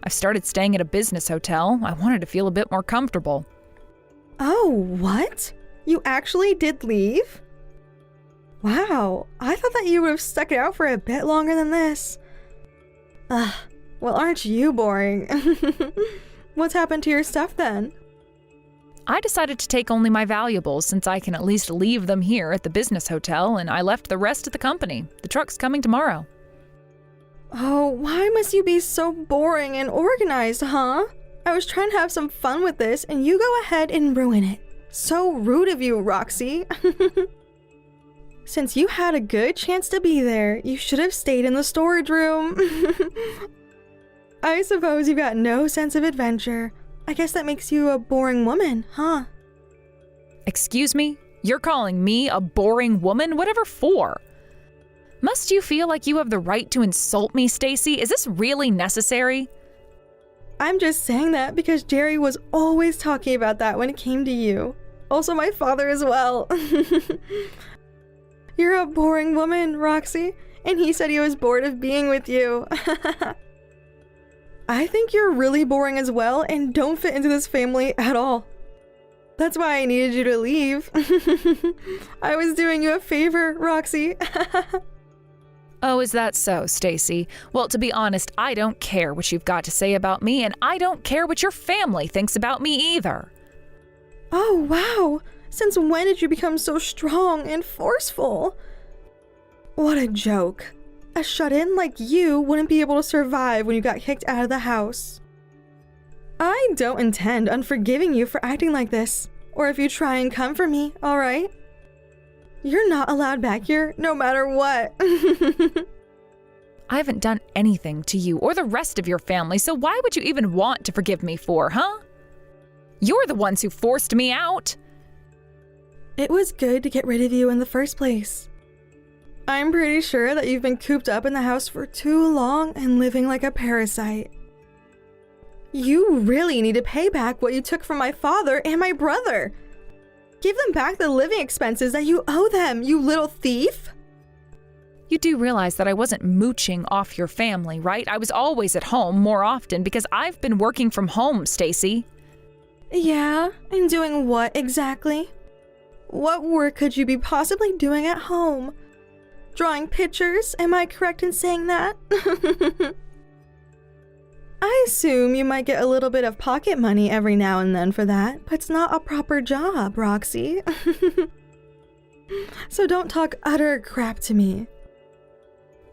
I've started staying at a business hotel. I wanted to feel a bit more comfortable. Oh, what? You actually did leave? Wow, I thought that you would have stuck it out for a bit longer than this. Ugh, well, aren't you boring? What's happened to your stuff then? I decided to take only my valuables since I can at least leave them here at the business hotel, and I left the rest at the company. The truck's coming tomorrow. Oh, why must you be so boring and organized, huh? I was trying to have some fun with this, and you go ahead and ruin it. So rude of you, Roxy. Since you had a good chance to be there, you should have stayed in the storage room. I suppose you've got no sense of adventure. I guess that makes you a boring woman, huh? Excuse me? You're calling me a boring woman? Whatever for? Must you feel like you have the right to insult me, Stacy? Is this really necessary? I'm just saying that because Jerry was always talking about that when it came to you. Also my father as well. You're a boring woman, Roxy, and he said he was bored of being with you. I think you're really boring as well and don't fit into this family at all. That's why I needed you to leave. I was doing you a favor, Roxy. Oh, is that so, Stacy? Well, to be honest, I don't care what you've got to say about me, and I don't care what your family thinks about me either. Oh, wow. Since when did you become so strong and forceful? What a joke. A shut-in like you wouldn't be able to survive when you got kicked out of the house. I don't intend on forgiving you for acting like this, or if you try and come for me, alright? You're not allowed back here, no matter what. I haven't done anything to you or the rest of your family, so why would you even want to forgive me for, huh? You're the ones who forced me out. It was good to get rid of you in the first place. I'm pretty sure that you've been cooped up in the house for too long and living like a parasite. You really need to pay back what you took from my father and my brother. Give them back the living expenses that you owe them, you little thief. You do realize that I wasn't mooching off your family, right? I was always at home more often because I've been working from home, Stacy. Yeah, and doing what exactly? What work could you be possibly doing at home? Drawing pictures, am I correct in saying that? I assume you might get a little bit of pocket money every now and then for that, but it's not a proper job, Roxy. So don't talk utter crap to me.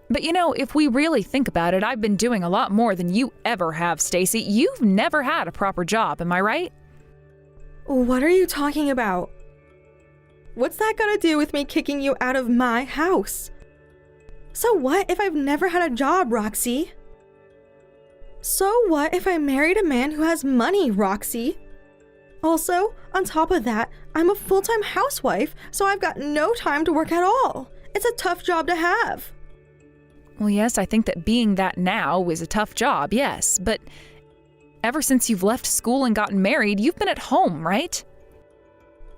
But you know, if we really think about it, I've been doing a lot more than you ever have, Stacy. You've never had a proper job, am I right? What are you talking about? What's that got to do with me kicking you out of my house? So what if I've never had a job, Roxy? So what if I married a man who has money, Roxy? Also, on top of that, I'm a full-time housewife, so I've got no time to work at all. It's a tough job to have. Well, yes, I think that being that now is a tough job, yes, but ever since you've left school and gotten married, you've been at home, right?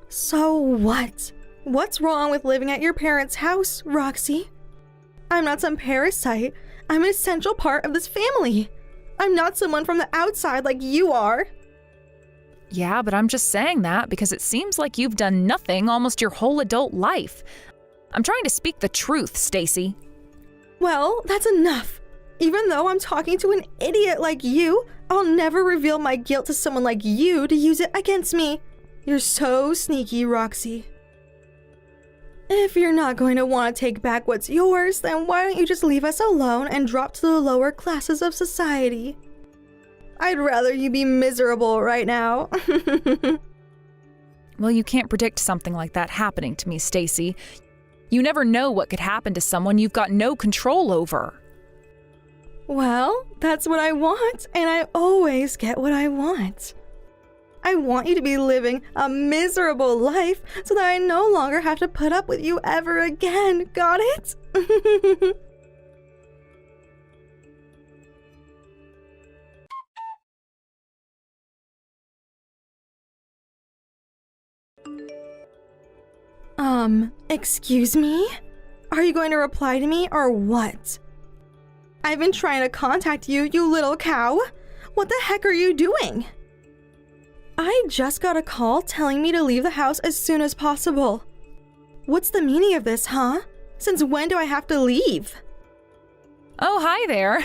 So what? What's wrong with living at your parents' house, Roxy? I'm not some parasite. I'm an essential part of this family. I'm not someone from the outside like you are. Yeah, but I'm just saying that because it seems like you've done nothing almost your whole adult life. I'm trying to speak the truth, Stacy. Well, that's enough. Even though I'm talking to an idiot like you, I'll never reveal my guilt to someone like you to use it against me. You're so sneaky, Roxy. If you're not going to want to take back what's yours, then why don't you just leave us alone and drop to the lower classes of society? I'd rather you be miserable right now. Well, you can't predict something like that happening to me, Stacy. You never know what could happen to someone you've got no control over. Well, that's what I want, and I always get what I want. I want you to be living a miserable life so that I no longer have to put up with you ever again. Got it? Excuse me? Are you going to reply to me or what? I've been trying to contact you, you little cow. What the heck are you doing? I just got a call telling me to leave the house as soon as possible. What's the meaning of this, huh? Since when do I have to leave? Oh, hi there.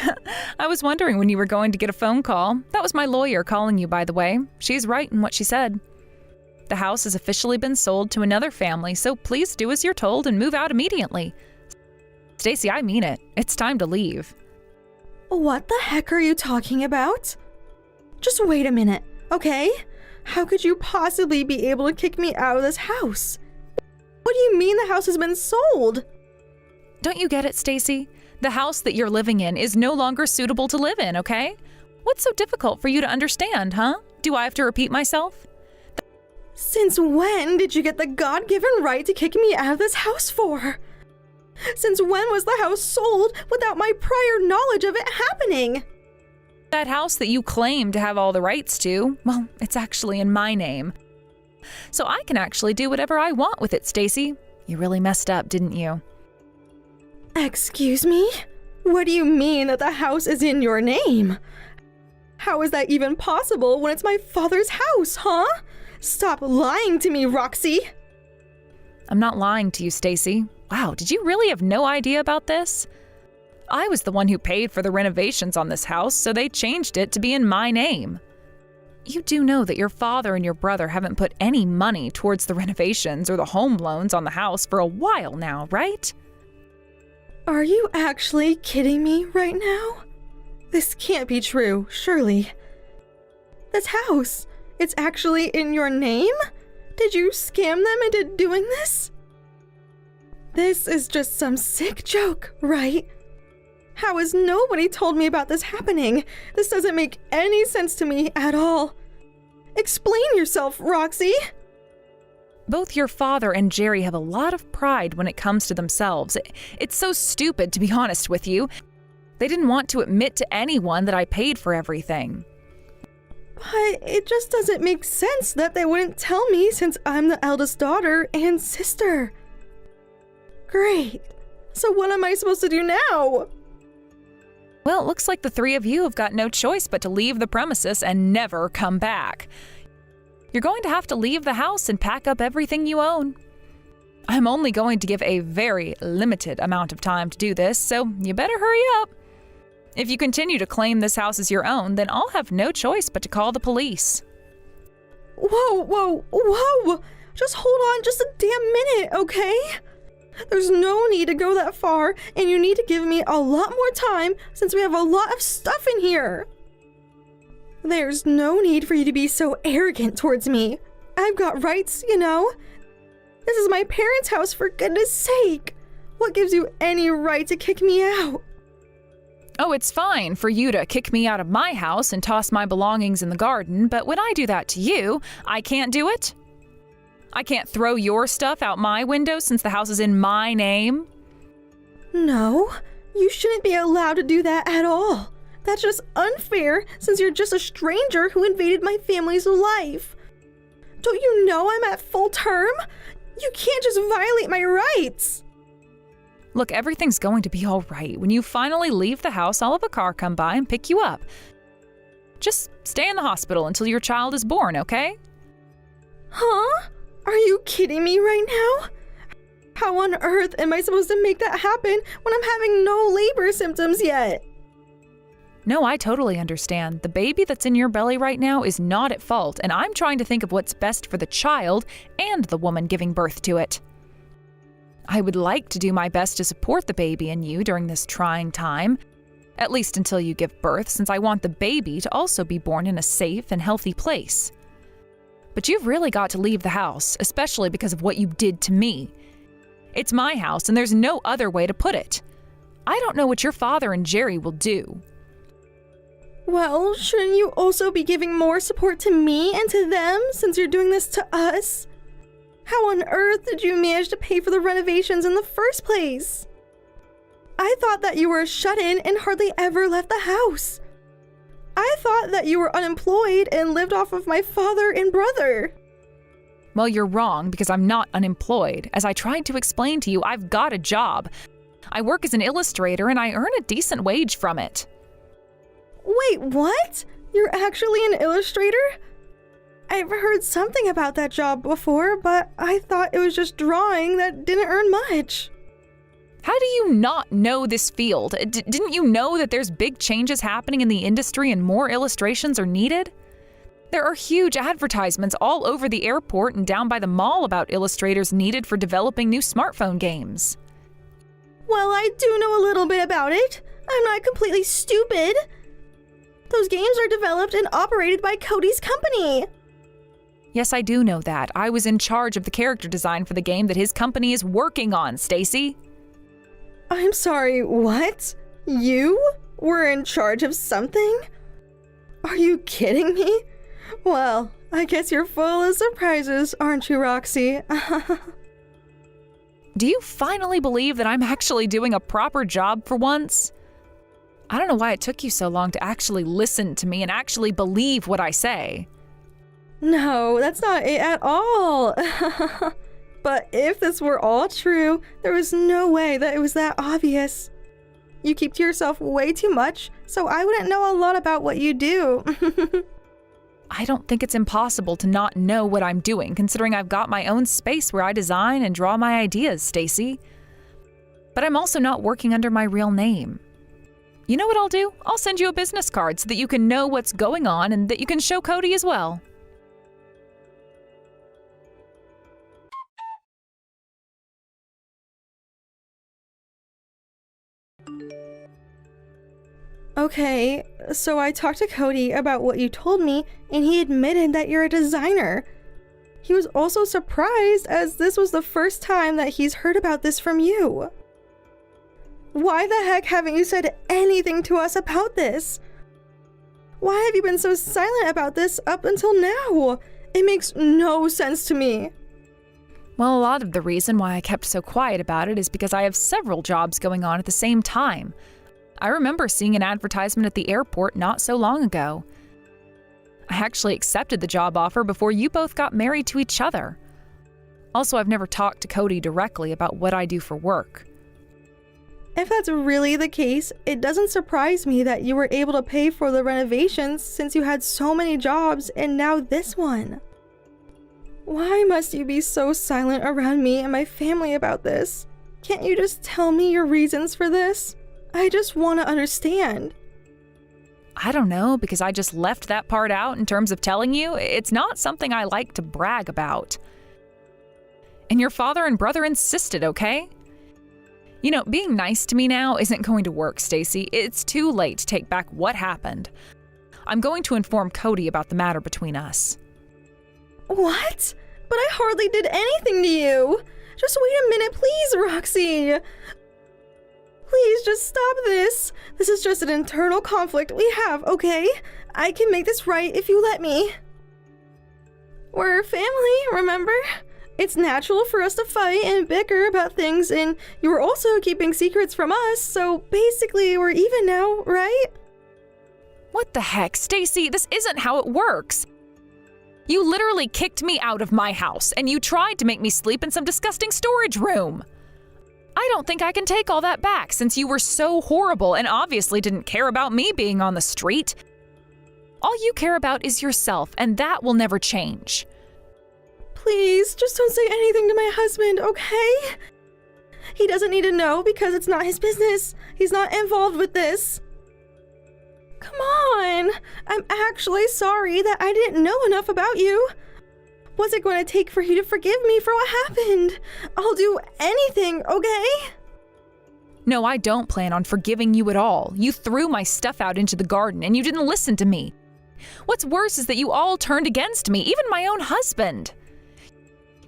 I was wondering when you were going to get a phone call. That was my lawyer calling you, by the way. She's right in what she said. The house has officially been sold to another family, so please do as you're told and move out immediately. Stacy, I mean it. It's time to leave. What the heck are you talking about? Just wait a minute, okay? How could you possibly be able to kick me out of this house? What do you mean the house has been sold? Don't you get it, Stacy? The house that you're living in is no longer suitable to live in, okay? What's so difficult for you to understand, huh? Do I have to repeat myself? Since when did you get the God-given right to kick me out of this house for? Since when was the house sold without my prior knowledge of it happening? That house that you claim to have all the rights to, well, it's actually in my name. So I can actually do whatever I want with it, Stacy. You really messed up, didn't you? Excuse me? What do you mean that the house is in your name? How is that even possible when it's my father's house, huh? Stop lying to me, Roxy! I'm not lying to you, Stacy. Wow, did you really have no idea about this? I was the one who paid for the renovations on this house, so they changed it to be in my name. You do know that your father and your brother haven't put any money towards the renovations or the home loans on the house for a while now, right? Are you actually kidding me right now? This can't be true, surely. This house, it's actually in your name? Did you scam them into doing this? This is just some sick joke, right? How has nobody told me about this happening? This doesn't make any sense to me at all. Explain yourself, Roxy! Both your father and Jerry have a lot of pride when it comes to themselves. It's so stupid, to be honest with you. They didn't want to admit to anyone that I paid for everything. But it just doesn't make sense that they wouldn't tell me since I'm the eldest daughter and sister. Great. So what am I supposed to do now? Well, it looks like the three of you have got no choice but to leave the premises and never come back. You're going to have to leave the house and pack up everything you own. I'm only going to give a very limited amount of time to do this, so you better hurry up. If you continue to claim this house as your own, then I'll have no choice but to call the police. Whoa! Just hold on just a damn minute, okay? There's no need to go that far, and you need to give me a lot more time since we have a lot of stuff in here. There's no need for you to be so arrogant towards me. I've got rights, you know? This is my parents' house, for goodness sake. What gives you any right to kick me out? Oh, it's fine for you to kick me out of my house and toss my belongings in the garden, but when I do that to you, I can't do it? I can't throw your stuff out my window since the house is in my name? No, you shouldn't be allowed to do that at all. That's just unfair since you're just a stranger who invaded my family's life. Don't you know I'm at full term? You can't just violate my rights. Look, everything's going to be all right. When you finally leave the house, I'll have a car come by and pick you up. Just stay in the hospital until your child is born, okay? Huh? Are you kidding me right now? How on earth am I supposed to make that happen when I'm having no labor symptoms yet? No, I totally understand. The baby that's in your belly right now is not at fault, and I'm trying to think of what's best for the child and the woman giving birth to it. I would like to do my best to support the baby and you during this trying time, at least until you give birth, since I want the baby to also be born in a safe and healthy place. But you've really got to leave the house, especially because of what you did to me. It's my house, and there's no other way to put it. I don't know what your father and Jerry will do. Well, shouldn't you also be giving more support to me and to them since you're doing this to us? How on earth did you manage to pay for the renovations in the first place? I thought that you were shut-in and hardly ever left the house. I thought that you were unemployed and lived off of my father and brother. Well, you're wrong because I'm not unemployed. As I tried to explain to you, I've got a job. I work as an illustrator and I earn a decent wage from it. Wait, what? You're actually an illustrator? I've heard something about that job before, but I thought it was just drawing that didn't earn much. How do you not know this field? Didn't you know that there's big changes happening in the industry and more illustrations are needed? There are huge advertisements all over the airport and down by the mall about illustrators needed for developing new smartphone games. Well, I do know a little bit about it. I'm not completely stupid. Those games are developed and operated by Cody's company. Yes, I do know that. I was in charge of the character design for the game that his company is working on, Stacy. I'm sorry, what? You were in charge of something? Are you kidding me? Well, I guess you're full of surprises, aren't you, Roxy? Do you finally believe that I'm actually doing a proper job for once? I don't know why it took you so long to actually listen to me and actually believe what I say. No, that's not it at all. But if this were all true, there was no way that it was that obvious. You keep to yourself way too much, so I wouldn't know a lot about what you do. I don't think it's impossible to not know what I'm doing, considering I've got my own space where I design and draw my ideas, Stacy. But I'm also not working under my real name. You know what I'll do? I'll send you a business card so that you can know what's going on and that you can show Cody as well. Okay, so I talked to Cody about what you told me, and he admitted that you're a designer. He was also surprised, as this was the first time that he's heard about this from you. Why the heck haven't you said anything to us about this? Why have you been so silent about this up until now? It makes no sense to me. Well, a lot of the reason why I kept so quiet about it is because I have several jobs going on at the same time. I remember seeing an advertisement at the airport not so long ago. I actually accepted the job offer before you both got married to each other. Also, I've never talked to Cody directly about what I do for work. If that's really the case, it doesn't surprise me that you were able to pay for the renovations since you had so many jobs and now this one. Why must you be so silent around me and my family about this? Can't you just tell me your reasons for this? I just want to understand. I don't know, because I just left that part out in terms of telling you. It's not something I like to brag about. And your father and brother insisted, okay? You know, being nice to me now isn't going to work, Stacy. It's too late to take back what happened. I'm going to inform Cody about the matter between us. What? But I hardly did anything to you. Just wait a minute, please, Roxy. Please just stop this. This is just an internal conflict we have, okay? I can make this right if you let me. We're family, remember? It's natural for us to fight and bicker about things, and you were also keeping secrets from us, so basically we're even now, right? What the heck, Stacy? This isn't how it works. You literally kicked me out of my house, and you tried to make me sleep in some disgusting storage room. I don't think I can take all that back since you were so horrible and obviously didn't care about me being on the street. All you care about is yourself, and that will never change. Please, just don't say anything to my husband, okay? He doesn't need to know because it's not his business. He's not involved with this. Come on. I'm actually sorry that I didn't know enough about you. What's it going to take for you to forgive me for what happened? I'll do anything, okay? No, I don't plan on forgiving you at all. You threw my stuff out into the garden and you didn't listen to me. What's worse is that you all turned against me, even my own husband.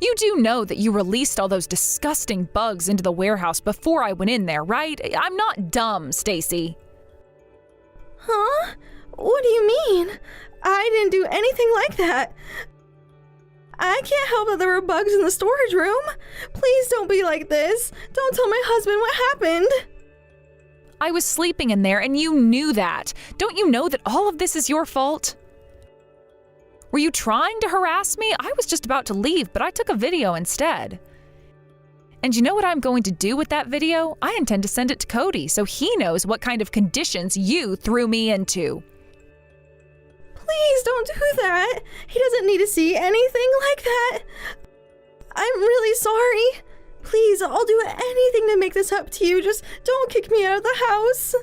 You do know that you released all those disgusting bugs into the warehouse before I went in there, right? I'm not dumb, Stacy. Huh? What do you mean? I didn't do anything like that. I can't help that there were bugs in the storage room. Please don't be like this. Don't tell my husband what happened. I was sleeping in there and you knew that. Don't you know that all of this is your fault? Were you trying to harass me? I was just about to leave, but I took a video instead. And you know what I'm going to do with that video? I intend to send it to Cody so he knows what kind of conditions you threw me into. Please don't do that. He doesn't need to see anything like that. I'm really sorry. Please, I'll do anything to make this up to you. Just don't kick me out of the house.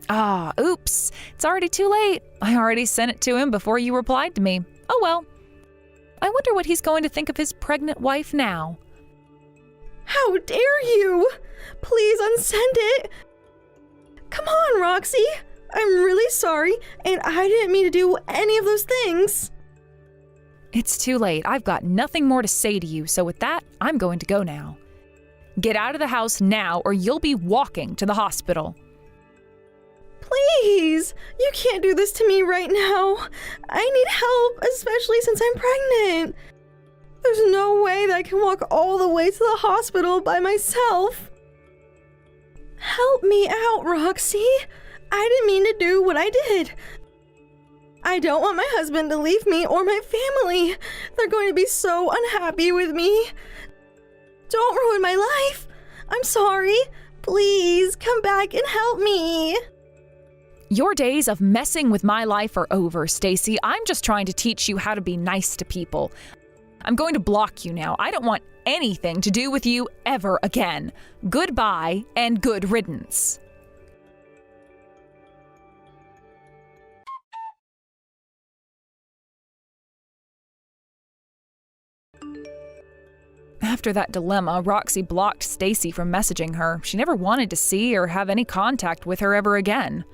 Ah, oops. It's already too late. I already sent it to him before you replied to me. Oh well. I wonder what he's going to think of his pregnant wife now. How dare you? Please unsend it. Come on, Roxy. I'm really sorry, and I didn't mean to do any of those things. It's too late. I've got nothing more to say to you, so with that, I'm going to go now. Get out of the house now, or you'll be walking to the hospital. Please, you can't do this to me right now. I need help, especially since I'm pregnant. There's no way that I can walk all the way to the hospital by myself. Help me out, Roxy. I didn't mean to do what I did. I don't want my husband to leave me or my family. They're going to be so unhappy with me. Don't ruin my life. I'm sorry. Please come back and help me. Your days of messing with my life are over, Stacy. I'm just trying to teach you how to be nice to people. I'm going to block you now. I don't want anything to do with you ever again. Goodbye and good riddance. After that dilemma, Roxy blocked Stacy from messaging her. She never wanted to see or have any contact with her ever again.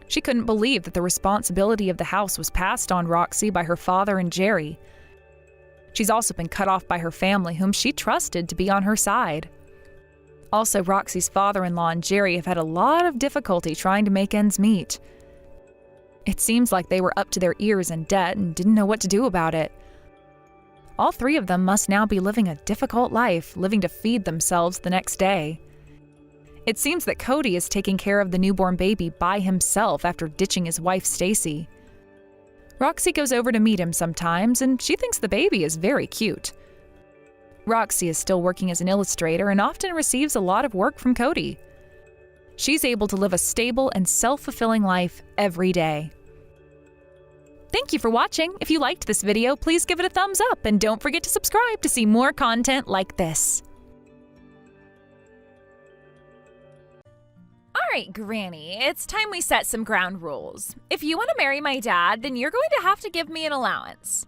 She couldn't believe that the responsibility of the house was passed on Roxy by her father and Jerry. She's also been cut off by her family, whom she trusted to be on her side. Also, Roxy's father-in-law and Jerry have had a lot of difficulty trying to make ends meet. It seems like they were up to their ears in debt and didn't know what to do about it. All three of them must now be living a difficult life, living to feed themselves the next day. It seems that Cody is taking care of the newborn baby by himself after ditching his wife, Stacy. Roxy goes over to meet him sometimes, and she thinks the baby is very cute. Roxy is still working as an illustrator and often receives a lot of work from Cody. She's able to live a stable and self-fulfilling life every day. Thank you for watching. If you liked this video, please give it a thumbs up and don't forget to subscribe to see more content like this. Alright, Granny, it's time we set some ground rules. If you want to marry my dad, then you're going to have to give me an allowance.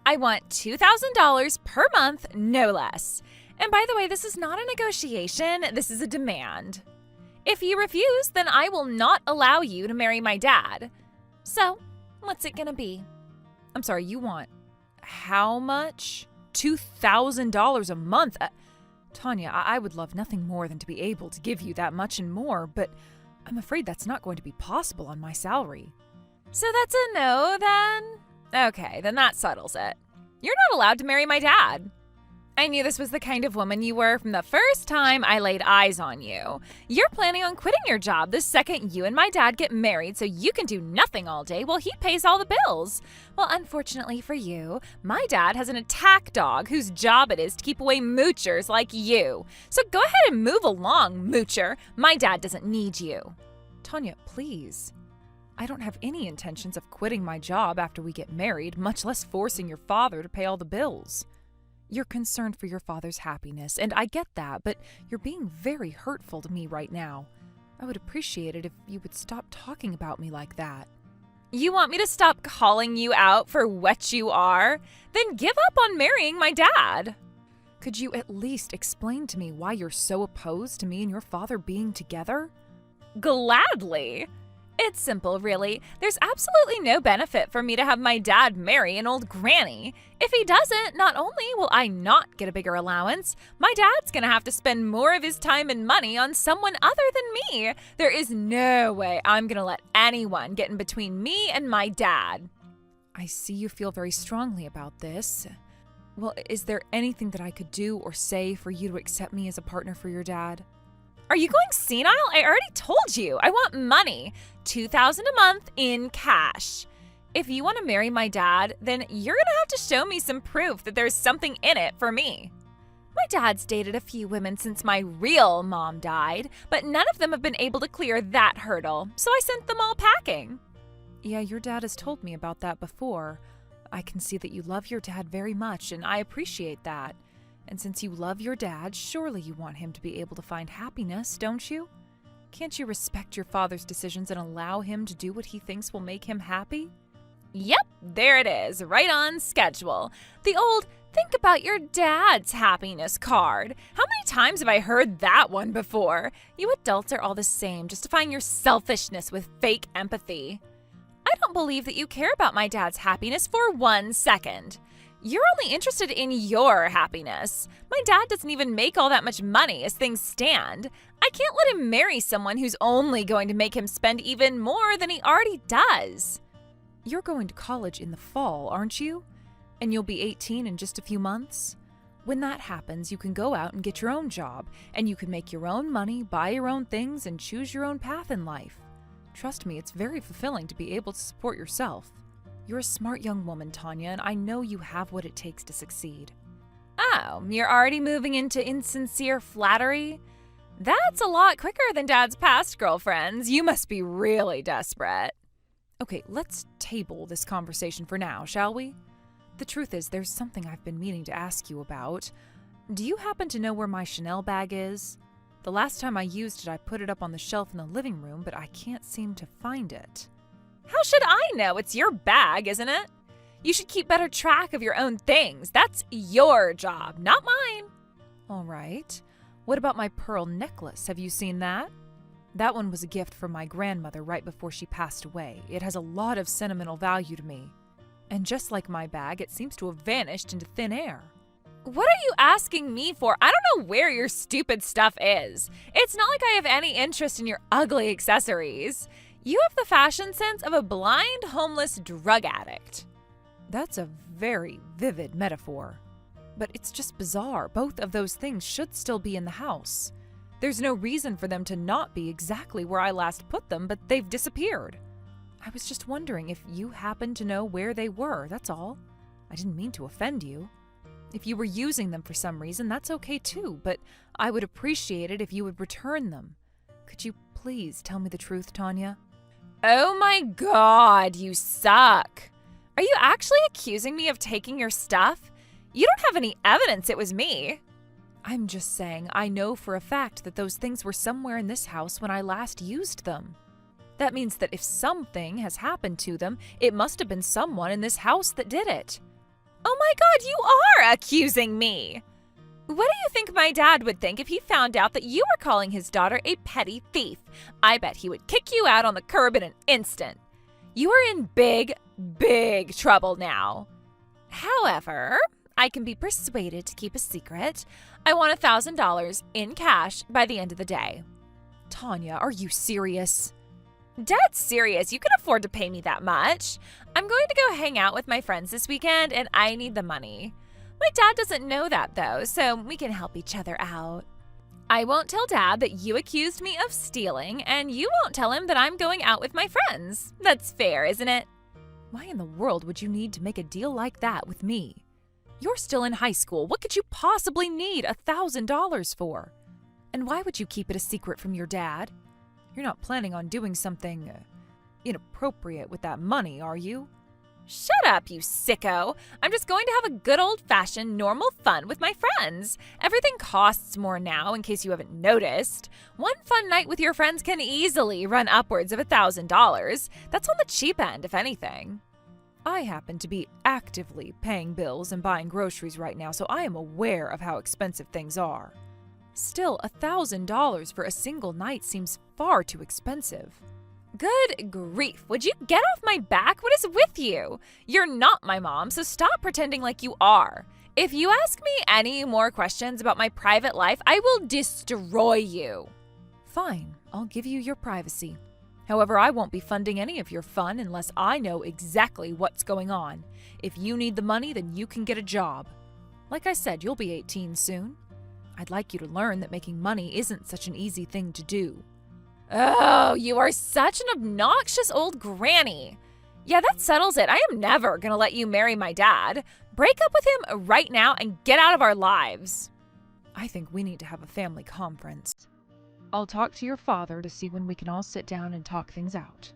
I want $2,000 per month, no less. And by the way, this is not a negotiation, this is a demand. If you refuse, then I will not allow you to marry my dad. So, what's it gonna be? I'm sorry, you want how much? $2,000 a month? Tanya, I would love nothing more than to be able to give you that much and more, but I'm afraid that's not going to be possible on my salary. So that's a no, then? Okay, then that settles it. You're not allowed to marry my dad. I knew this was the kind of woman you were from the first time I laid eyes on you. You're planning on quitting your job the second you and my dad get married so you can do nothing all day while he pays all the bills. Well, unfortunately for you, my dad has an attack dog whose job it is to keep away moochers like you. So go ahead and move along, moocher. My dad doesn't need you. Tanya, please. I don't have any intentions of quitting my job after we get married, much less forcing your father to pay all the bills. You're concerned for your father's happiness, and I get that, but you're being very hurtful to me right now. I would appreciate it if you would stop talking about me like that. You want me to stop calling you out for what you are? Then give up on marrying my dad. Could you at least explain to me why you're so opposed to me and your father being together? Gladly. It's simple, really. There's absolutely no benefit for me to have my dad marry an old granny. If he doesn't, not only will I not get a bigger allowance, my dad's gonna have to spend more of his time and money on someone other than me. There is no way I'm gonna let anyone get in between me and my dad. I see you feel very strongly about this. Well, is there anything that I could do or say for you to accept me as a partner for your dad? Are you going senile? I already told you. I want money. $2,000 a month in cash. If you want to marry my dad, then you're gonna have to show me some proof that there's something in it for me. My dad's dated a few women since my real mom died, but none of them have been able to clear that hurdle, so I sent them all packing. Yeah, your dad has told me about that before. I can see that you love your dad very much, and I appreciate that. And since you love your dad, surely you want him to be able to find happiness, don't you? Can't you respect your father's decisions and allow him to do what he thinks will make him happy? Yep, there it is, right on schedule. The old think about your dad's happiness card. How many times have I heard that one before? You adults are all the same, justifying your selfishness with fake empathy. I don't believe that you care about my dad's happiness for 1 second. You're only interested in your happiness. My dad doesn't even make all that much money as things stand. I can't let him marry someone who's only going to make him spend even more than he already does. You're going to college in the fall, aren't you? And you'll be 18 in just a few months? When that happens, you can go out and get your own job, and you can make your own money, buy your own things, and choose your own path in life. Trust me, it's very fulfilling to be able to support yourself. You're a smart young woman, Tanya, and I know you have what it takes to succeed. Oh, you're already moving into insincere flattery? That's a lot quicker than Dad's past girlfriends. You must be really desperate. Okay, let's table this conversation for now, shall we? The truth is, there's something I've been meaning to ask you about. Do you happen to know where my Chanel bag is? The last time I used it, I put it up on the shelf in the living room, but I can't seem to find it. How should I know? It's your bag, isn't it? You should keep better track of your own things. That's your job, not mine. All right. What about my pearl necklace? Have you seen that? That one was a gift from my grandmother right before she passed away. It has a lot of sentimental value to me. And just like my bag, it seems to have vanished into thin air. What are you asking me for? I don't know where your stupid stuff is. It's not like I have any interest in your ugly accessories. You have the fashion sense of a blind, homeless drug addict. That's a very vivid metaphor. But it's just bizarre. Both of those things should still be in the house. There's no reason for them to not be exactly where I last put them, but they've disappeared. I was just wondering if you happen to know where they were, that's all. I didn't mean to offend you. If you were using them for some reason, that's okay too, but I would appreciate it if you would return them. Could you please tell me the truth, Tanya? Oh my God, you suck. Are you actually accusing me of taking your stuff? You don't have any evidence it was me. I'm just saying I know for a fact that those things were somewhere in this house when I last used them. That means that if something has happened to them, it must have been someone in this house that did it. Oh my God, you are accusing me. What do you think my dad would think if he found out that you were calling his daughter a petty thief? I bet he would kick you out on the curb in an instant. You are in big, big trouble now. However, I can be persuaded to keep a secret. I want $1,000 in cash by the end of the day. Tanya, are you serious? Dead serious. You can afford to pay me that much. I'm going to go hang out with my friends this weekend, and I need the money. My dad doesn't know that, though, so we can help each other out. I won't tell Dad that you accused me of stealing, and you won't tell him that I'm going out with my friends. That's fair, isn't it? Why in the world would you need to make a deal like that with me? You're still in high school. What could you possibly need $1,000 for? And why would you keep it a secret from your dad? You're not planning on doing something inappropriate with that money, are you? Shut up, you sicko. I'm just going to have a good old-fashioned normal fun with my friends. Everything costs more now, in case you haven't noticed. One fun night with your friends can easily run upwards of $1,000. That's on the cheap end, if anything. I happen to be actively paying bills and buying groceries right now, so I am aware of how expensive things are. Still, $1,000 for a single night seems far too expensive. Good grief, would you get off my back? What is with you? You're not my mom, so stop pretending like you are. If you ask me any more questions about my private life, I will destroy you. Fine, I'll give you your privacy. However, I won't be funding any of your fun unless I know exactly what's going on. If you need the money, then you can get a job. Like I said, you'll be 18 soon. I'd like you to learn that making money isn't such an easy thing to do. Oh, you are such an obnoxious old granny. Yeah, that settles it. I am never gonna let you marry my dad. Break up with him right now and get out of our lives. I think we need to have a family conference. I'll talk to your father to see when we can all sit down and talk things out.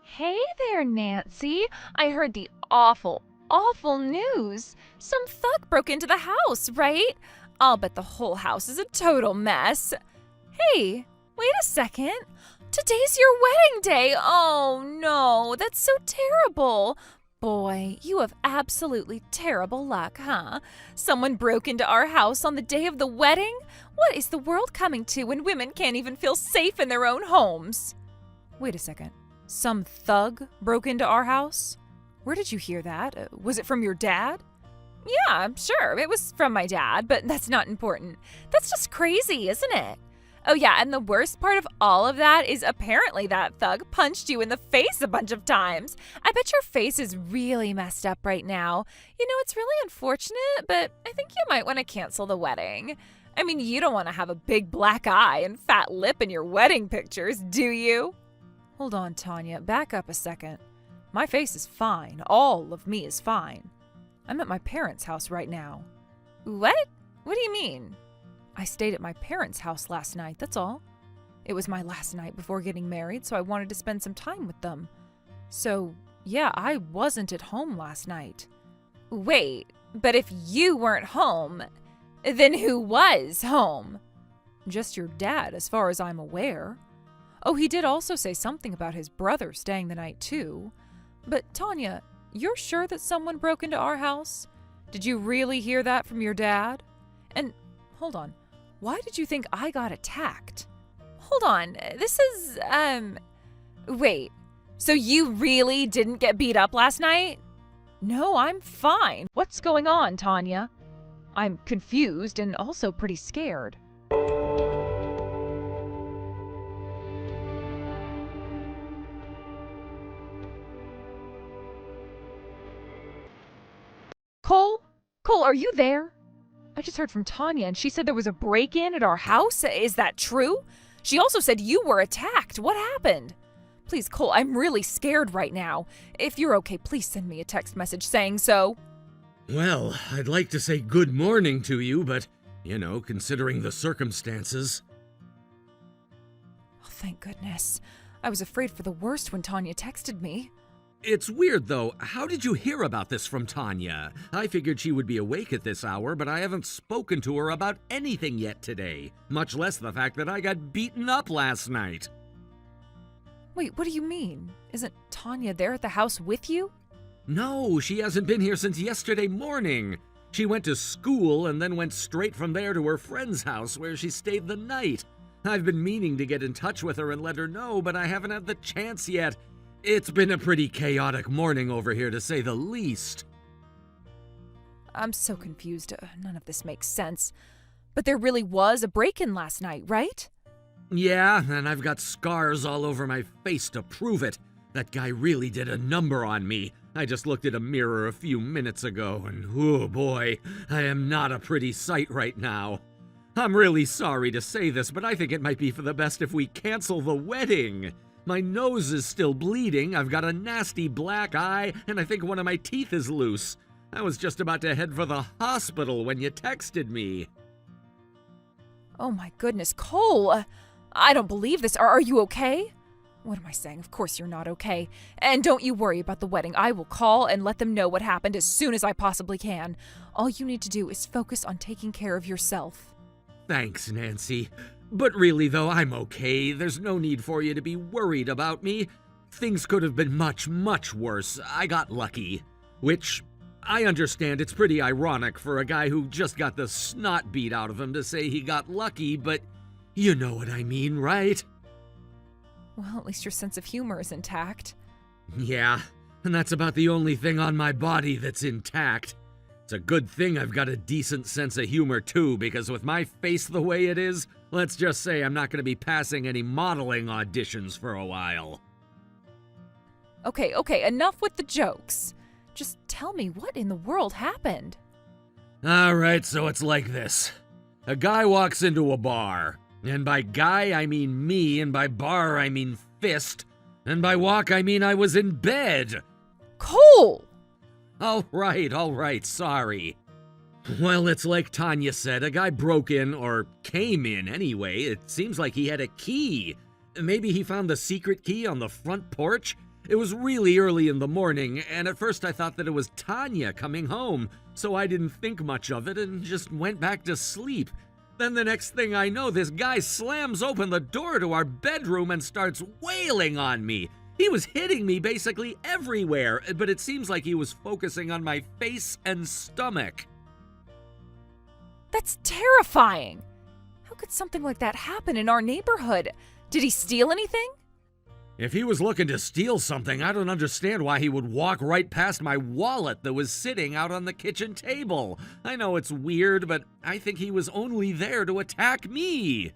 Hey there, Nancy. I heard the awful news. Some thug broke into the house, right? I'll bet the whole house is a total mess. Hey, wait a second. Today's your wedding day. Oh no, that's so terrible. Boy, you have absolutely terrible luck, huh? Someone broke into our house on the day of the wedding? What is the world coming to when women can't even feel safe in their own homes? Wait a second. Some thug broke into our house? Where did you hear that? Was it from your dad? Yeah, sure, it was from my dad, but that's not important. That's just crazy, isn't it? Oh yeah, and the worst part of all of that is apparently that thug punched you in the face a bunch of times. I bet your face is really messed up right now. You know, it's really unfortunate, but I think you might want to cancel the wedding. I mean, you don't want to have a big black eye and fat lip in your wedding pictures, do you? Hold on, Tanya. Back up a second. My face is fine. All of me is fine. I'm at my parents' house right now. What? What do you mean? I stayed at my parents' house last night, that's all. It was my last night before getting married, so I wanted to spend some time with them. So, yeah, I wasn't at home last night. Wait, but if you weren't home, then who was home? Just your dad, as far as I'm aware. Oh, he did also say something about his brother staying the night, too. But, Tanya, you're sure that someone broke into our house? Did you really hear that from your dad? And, hold on, why did you think I got attacked? Hold on, this is, wait, so you really didn't get beat up last night? No, I'm fine. What's going on, Tanya? I'm confused and also pretty scared. Cole? Cole, are you there? I just heard from Tanya and she said there was a break-in at our house. Is that true? She also said you were attacked. What happened? Please, Cole, I'm really scared right now. If you're okay, please send me a text message saying so. Well, I'd like to say good morning to you, but, considering the circumstances. Oh, thank goodness. I was afraid for the worst when Tanya texted me. It's weird, though. How did you hear about this from Tanya? I figured she would be awake at this hour, but I haven't spoken to her about anything yet today, much less the fact that I got beaten up last night. Wait, what do you mean? Isn't Tanya there at the house with you? No, she hasn't been here since yesterday morning. She went to school and then went straight from there to her friend's house where she stayed the night. I've been meaning to get in touch with her and let her know, but I haven't had the chance yet. It's been a pretty chaotic morning over here, to say the least. I'm so confused. None of this makes sense. But there really was a break-in last night, right? Yeah, and I've got scars all over my face to prove it. That guy really did a number on me. I just looked at a mirror a few minutes ago, and oh boy, I am not a pretty sight right now. I'm really sorry to say this, but I think it might be for the best if we cancel the wedding. My nose is still bleeding, I've got a nasty black eye, and I think one of my teeth is loose. I was just about to head for the hospital when you texted me. Oh my goodness, Cole! I don't believe this. Are you okay? What am I saying? Of course you're not okay. And don't you worry about the wedding. I will call and let them know what happened as soon as I possibly can. All you need to do is focus on taking care of yourself. Thanks, Nancy. But really, though, I'm okay. There's no need for you to be worried about me. Things could have been much, much worse. I got lucky. Which, I understand it's pretty ironic for a guy who just got the snot beat out of him to say he got lucky, but you know what I mean, right? Well, at least your sense of humor is intact. Yeah, and that's about the only thing on my body that's intact. It's a good thing I've got a decent sense of humor too, because with my face the way it is, let's just say I'm not going to be passing any modeling auditions for a while. Okay, enough with the jokes. Just tell me what in the world happened. Alright, so it's like this. A guy walks into a bar. And by guy, I mean me, and by bar, I mean fist. And by walk, I mean I was in bed. Cole! All right, sorry. Well, it's like Tanya said, a guy broke in, or came in anyway. It seems like he had a key. Maybe he found the secret key on the front porch? It was really early in the morning, and at first I thought that it was Tanya coming home, so I didn't think much of it and just went back to sleep. Then the next thing I know, this guy slams open the door to our bedroom and starts wailing on me. He was hitting me basically everywhere, but it seems like he was focusing on my face and stomach. That's terrifying. How could something like that happen in our neighborhood? Did he steal anything? If he was looking to steal something, I don't understand why he would walk right past my wallet that was sitting out on the kitchen table. I know it's weird, but I think he was only there to attack me.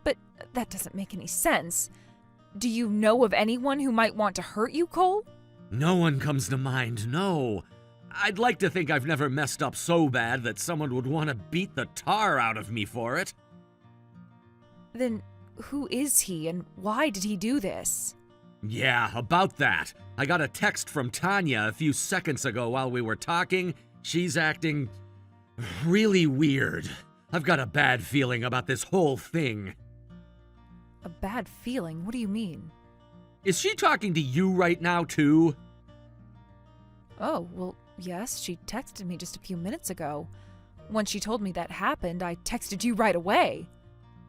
But that doesn't make any sense. Do you know of anyone who might want to hurt you, Cole? No one comes to mind, no. I'd like to think I've never messed up so bad that someone would want to beat the tar out of me for it. Then who is he and why did he do this? Yeah, about that. I got a text from Tanya a few seconds ago while we were talking. She's acting really weird. I've got a bad feeling about this whole thing. A bad feeling? What do you mean? Is she talking to you right now, too? Oh, well, yes, she texted me just a few minutes ago. When she told me that happened, I texted you right away.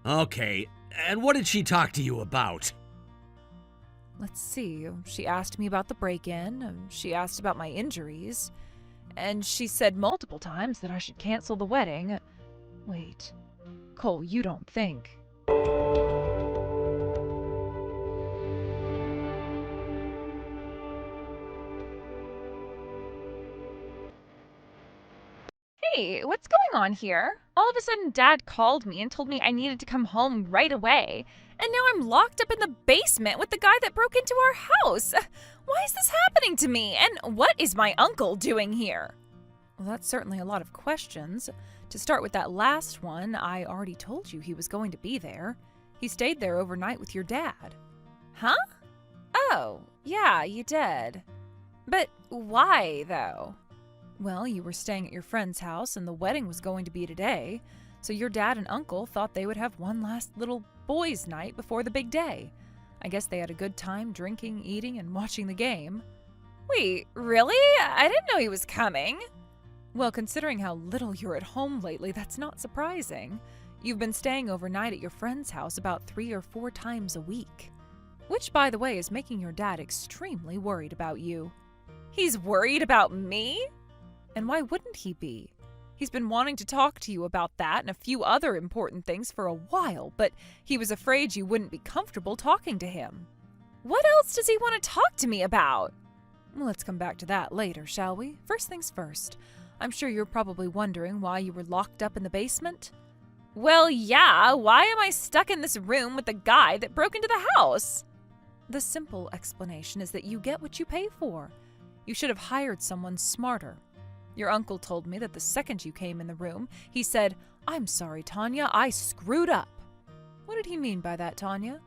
Okay, and what did she talk to you about? Let's see. She asked me about the break-in. She asked about my injuries. And she said multiple times that I should cancel the wedding. Wait. Cole, you don't think... Hey, what's going on here? All of a sudden, Dad called me and told me I needed to come home right away. And now I'm locked up in the basement with the guy that broke into our house. Why is this happening to me? And what is my uncle doing here? Well, that's certainly a lot of questions. To start with that last one, I already told you he was going to be there. He stayed there overnight with your dad. Huh? Oh, yeah, you did. But why, though? Well, you were staying at your friend's house and the wedding was going to be today, so your dad and uncle thought they would have one last little boys' night before the big day. I guess they had a good time drinking, eating, and watching the game. Wait, really? I didn't know he was coming. Well, considering how little you're at home lately, that's not surprising. You've been staying overnight at your friend's house about 3 or 4 times a week. Which, by the way, is making your dad extremely worried about you. He's worried about me? And why wouldn't he be? He's been wanting to talk to you about that and a few other important things for a while, but he was afraid you wouldn't be comfortable talking to him. What else does he want to talk to me about? Well, let's come back to that later, shall we? First things first. I'm sure you're probably wondering why you were locked up in the basement. Well, yeah, why am I stuck in this room with the guy that broke into the house? The simple explanation is that you get what you pay for. You should have hired someone smarter. Your uncle told me that the second you came in the room, he said, "I'm sorry, Tanya, I screwed up." What did he mean by that, Tanya?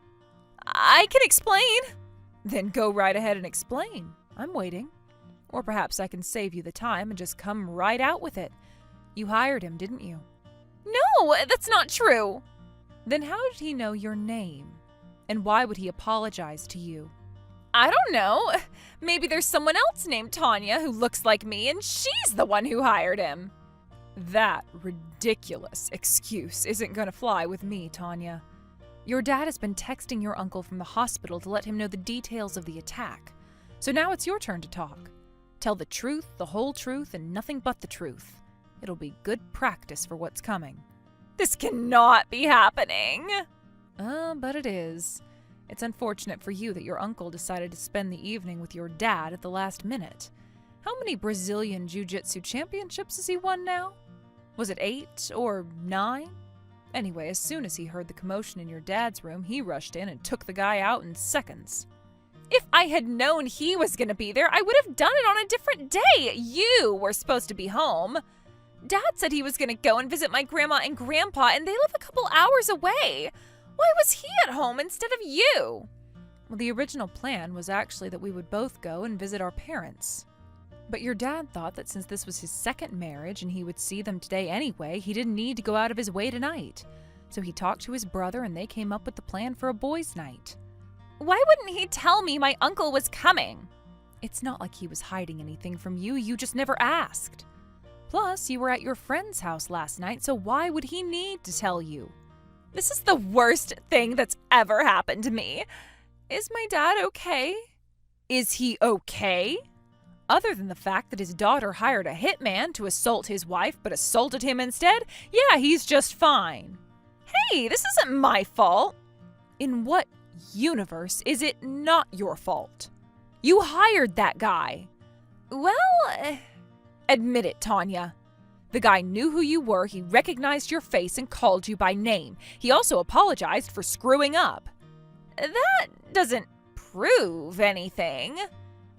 I can explain. Then go right ahead and explain. I'm waiting. Or perhaps I can save you the time and just come right out with it. You hired him, didn't you? No, that's not true. Then how did he know your name? And why would he apologize to you? I don't know. Maybe there's someone else named Tanya who looks like me and she's the one who hired him. That ridiculous excuse isn't going to fly with me, Tanya. Your dad has been texting your uncle from the hospital to let him know the details of the attack. So now it's your turn to talk. Tell the truth, the whole truth, and nothing but the truth. It'll be good practice for what's coming. This cannot be happening. But it is. It's unfortunate for you that your uncle decided to spend the evening with your dad at the last minute. How many Brazilian Jiu-Jitsu championships has he won now? Was it 8 or 9? Anyway, as soon as he heard the commotion in your dad's room, he rushed in and took the guy out in seconds. If I had known he was going to be there, I would have done it on a different day. You were supposed to be home. Dad said he was going to go and visit my grandma and grandpa, and they live a couple hours away. Why was he at home instead of you? Well, the original plan was actually that we would both go and visit our parents. But your dad thought that since this was his second marriage and he would see them today anyway, he didn't need to go out of his way tonight. So he talked to his brother and they came up with the plan for a boys' night. Why wouldn't he tell me my uncle was coming? It's not like he was hiding anything from you, you just never asked. Plus, you were at your friend's house last night, so why would he need to tell you? This is the worst thing that's ever happened to me. Is my dad okay? Is he okay? Other than the fact that his daughter hired a hitman to assault his wife but assaulted him instead, yeah, he's just fine. Hey, this isn't my fault. In what universe is it not your fault? You hired that guy. Well, admit it, Tanya. The guy knew who you were, he recognized your face and called you by name. He also apologized for screwing up. That doesn't prove anything.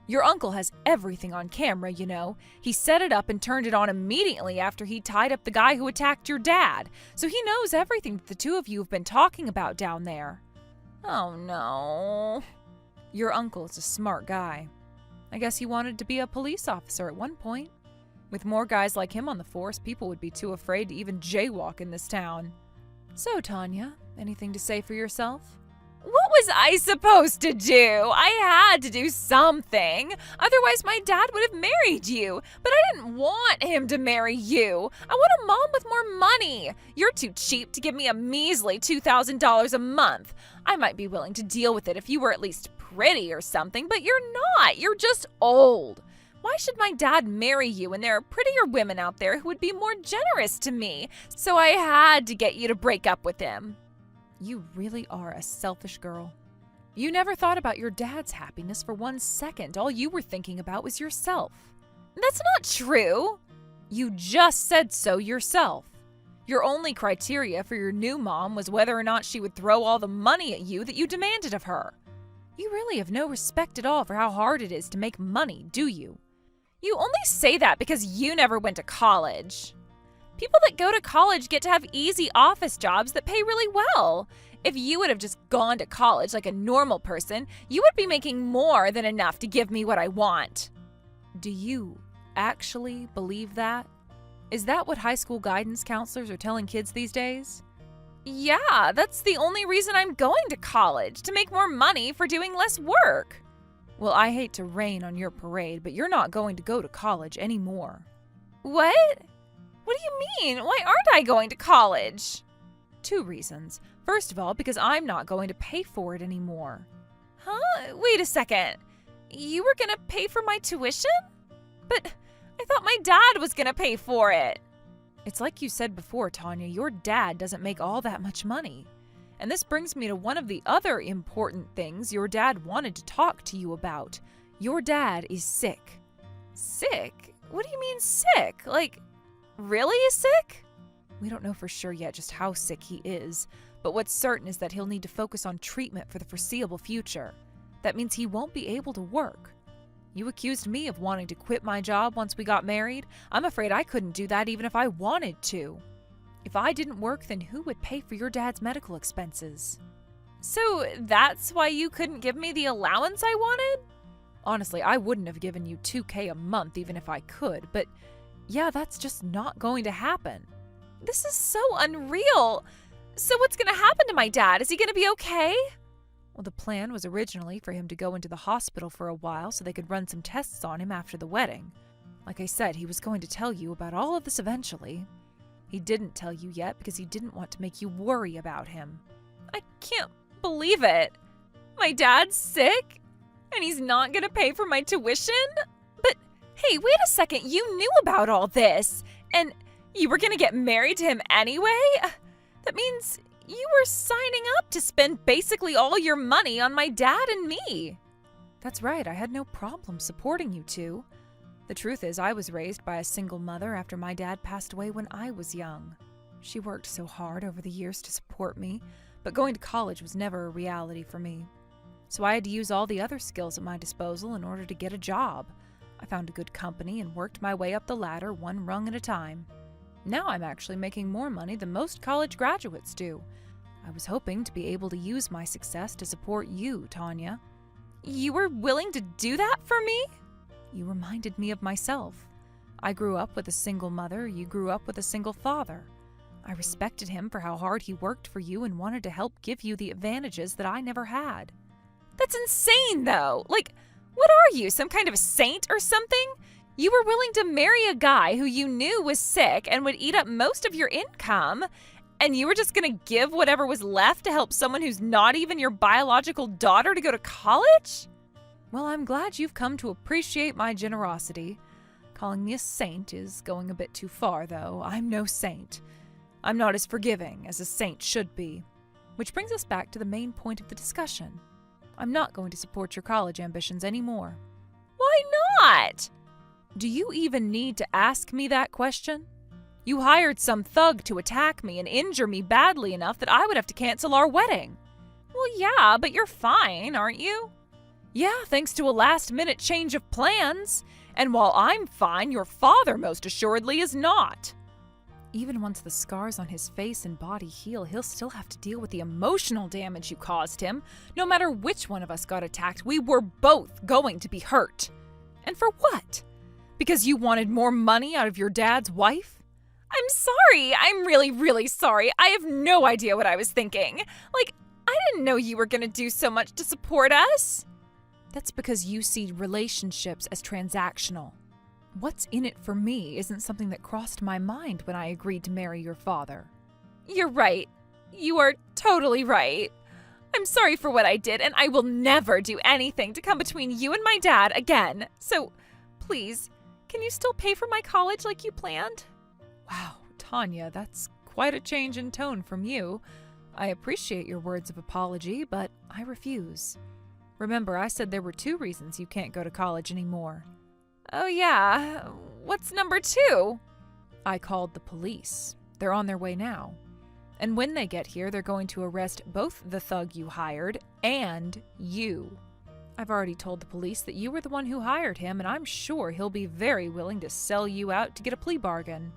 Your uncle has everything on camera, you know. He set it up and turned it on immediately after he tied up the guy who attacked your dad. So he knows everything that the two of you have been talking about down there. Oh no. Your uncle is a smart guy. I guess he wanted to be a police officer at one point. With more guys like him on the force, people would be too afraid to even jaywalk in this town. So, Tanya, anything to say for yourself? What was I supposed to do? I had to do something. Otherwise, my dad would have married you. But I didn't want him to marry you. I want a mom with more money. You're too cheap to give me a measly $2,000 a month. I might be willing to deal with it if you were at least pretty or something, but you're not. You're just old. Why should my dad marry you when there are prettier women out there who would be more generous to me? So I had to get you to break up with him. You really are a selfish girl. You never thought about your dad's happiness for 1 second. All you were thinking about was yourself. That's not true. You just said so yourself. Your only criteria for your new mom was whether or not she would throw all the money at you that you demanded of her. You really have no respect at all for how hard it is to make money, do you? You only say that because you never went to college. People that go to college get to have easy office jobs that pay really well. If you would have just gone to college like a normal person, you would be making more than enough to give me what I want. Do you actually believe that? Is that what high school guidance counselors are telling kids these days? Yeah, that's the only reason I'm going to college, to make more money for doing less work. Well, I hate to rain on your parade, but you're not going to go to college anymore. What? What do you mean? Why aren't I going to college? 2 reasons. First of all, because I'm not going to pay for it anymore. Huh? Wait a second. You were gonna pay for my tuition? But I thought my dad was gonna pay for it. It's like you said before, Tanya, your dad doesn't make all that much money. And this brings me to one of the other important things your dad wanted to talk to you about. Your dad is sick. Sick? What do you mean sick? Like, really sick? We don't know for sure yet just how sick he is, but what's certain is that he'll need to focus on treatment for the foreseeable future. That means he won't be able to work. You accused me of wanting to quit my job once we got married. I'm afraid I couldn't do that even if I wanted to. If I didn't work, then who would pay for your dad's medical expenses? So that's why you couldn't give me the allowance I wanted? Honestly, I wouldn't have given you $2,000 a month even if I could, but yeah, that's just not going to happen. This is so unreal. So what's going to happen to my dad? Is he going to be okay? Well, the plan was originally for him to go into the hospital for a while so they could run some tests on him after the wedding. Like I said, he was going to tell you about all of this eventually. He didn't tell you yet because he didn't want to make you worry about him. I can't believe it. My dad's sick, and he's not going to pay for my tuition? But hey, wait a second. You knew about all this, and you were going to get married to him anyway? That means you were signing up to spend basically all your money on my dad and me. That's right. I had no problem supporting you two. The truth is, I was raised by a single mother after my dad passed away when I was young. She worked so hard over the years to support me, but going to college was never a reality for me. so I had to use all the other skills at my disposal in order to get a job. I found a good company and worked my way up the ladder one rung at a time. Now I'm actually making more money than most college graduates do. I was hoping to be able to use my success to support you, Tanya. You were willing to do that for me? You reminded me of myself. I grew up with a single mother, you grew up with a single father. I respected him for how hard he worked for you and wanted to help give you the advantages that I never had. That's insane, though. Like, what are you, some kind of saint or something? You were willing to marry a guy who you knew was sick and would eat up most of your income, and you were just going to give whatever was left to help someone who's not even your biological daughter to go to college? Well, I'm glad you've come to appreciate my generosity. Calling me a saint is going a bit too far, though. I'm no saint. I'm not as forgiving as a saint should be. Which brings us back to the main point of the discussion. I'm not going to support your college ambitions anymore. Why not? Do you even need to ask me that question? You hired some thug to attack me and injure me badly enough that I would have to cancel our wedding. Well, yeah, but you're fine, aren't you? Yeah, thanks to a last-minute change of plans. And while I'm fine, your father most assuredly is not. Even once the scars on his face and body heal, he'll still have to deal with the emotional damage you caused him. No matter which one of us got attacked, we were both going to be hurt. And for what? Because you wanted more money out of your dad's wife? I'm sorry. I'm really, really sorry. I have no idea what I was thinking. Like, I didn't know you were going to do so much to support us. That's because you see relationships as transactional. What's in it for me isn't something that crossed my mind when I agreed to marry your father. You're right. You are totally right. I'm sorry for what I did, and I will never do anything to come between you and my dad again. So, please, can you still pay for my college like you planned? Wow, Tanya, that's quite a change in tone from you. I appreciate your words of apology, but I refuse. Remember, I said there were 2 reasons you can't go to college anymore. Oh yeah, what's number 2? I called the police. They're on their way now. And when they get here, they're going to arrest both the thug you hired and you. I've already told the police that you were the one who hired him, and I'm sure he'll be very willing to sell you out to get a plea bargain.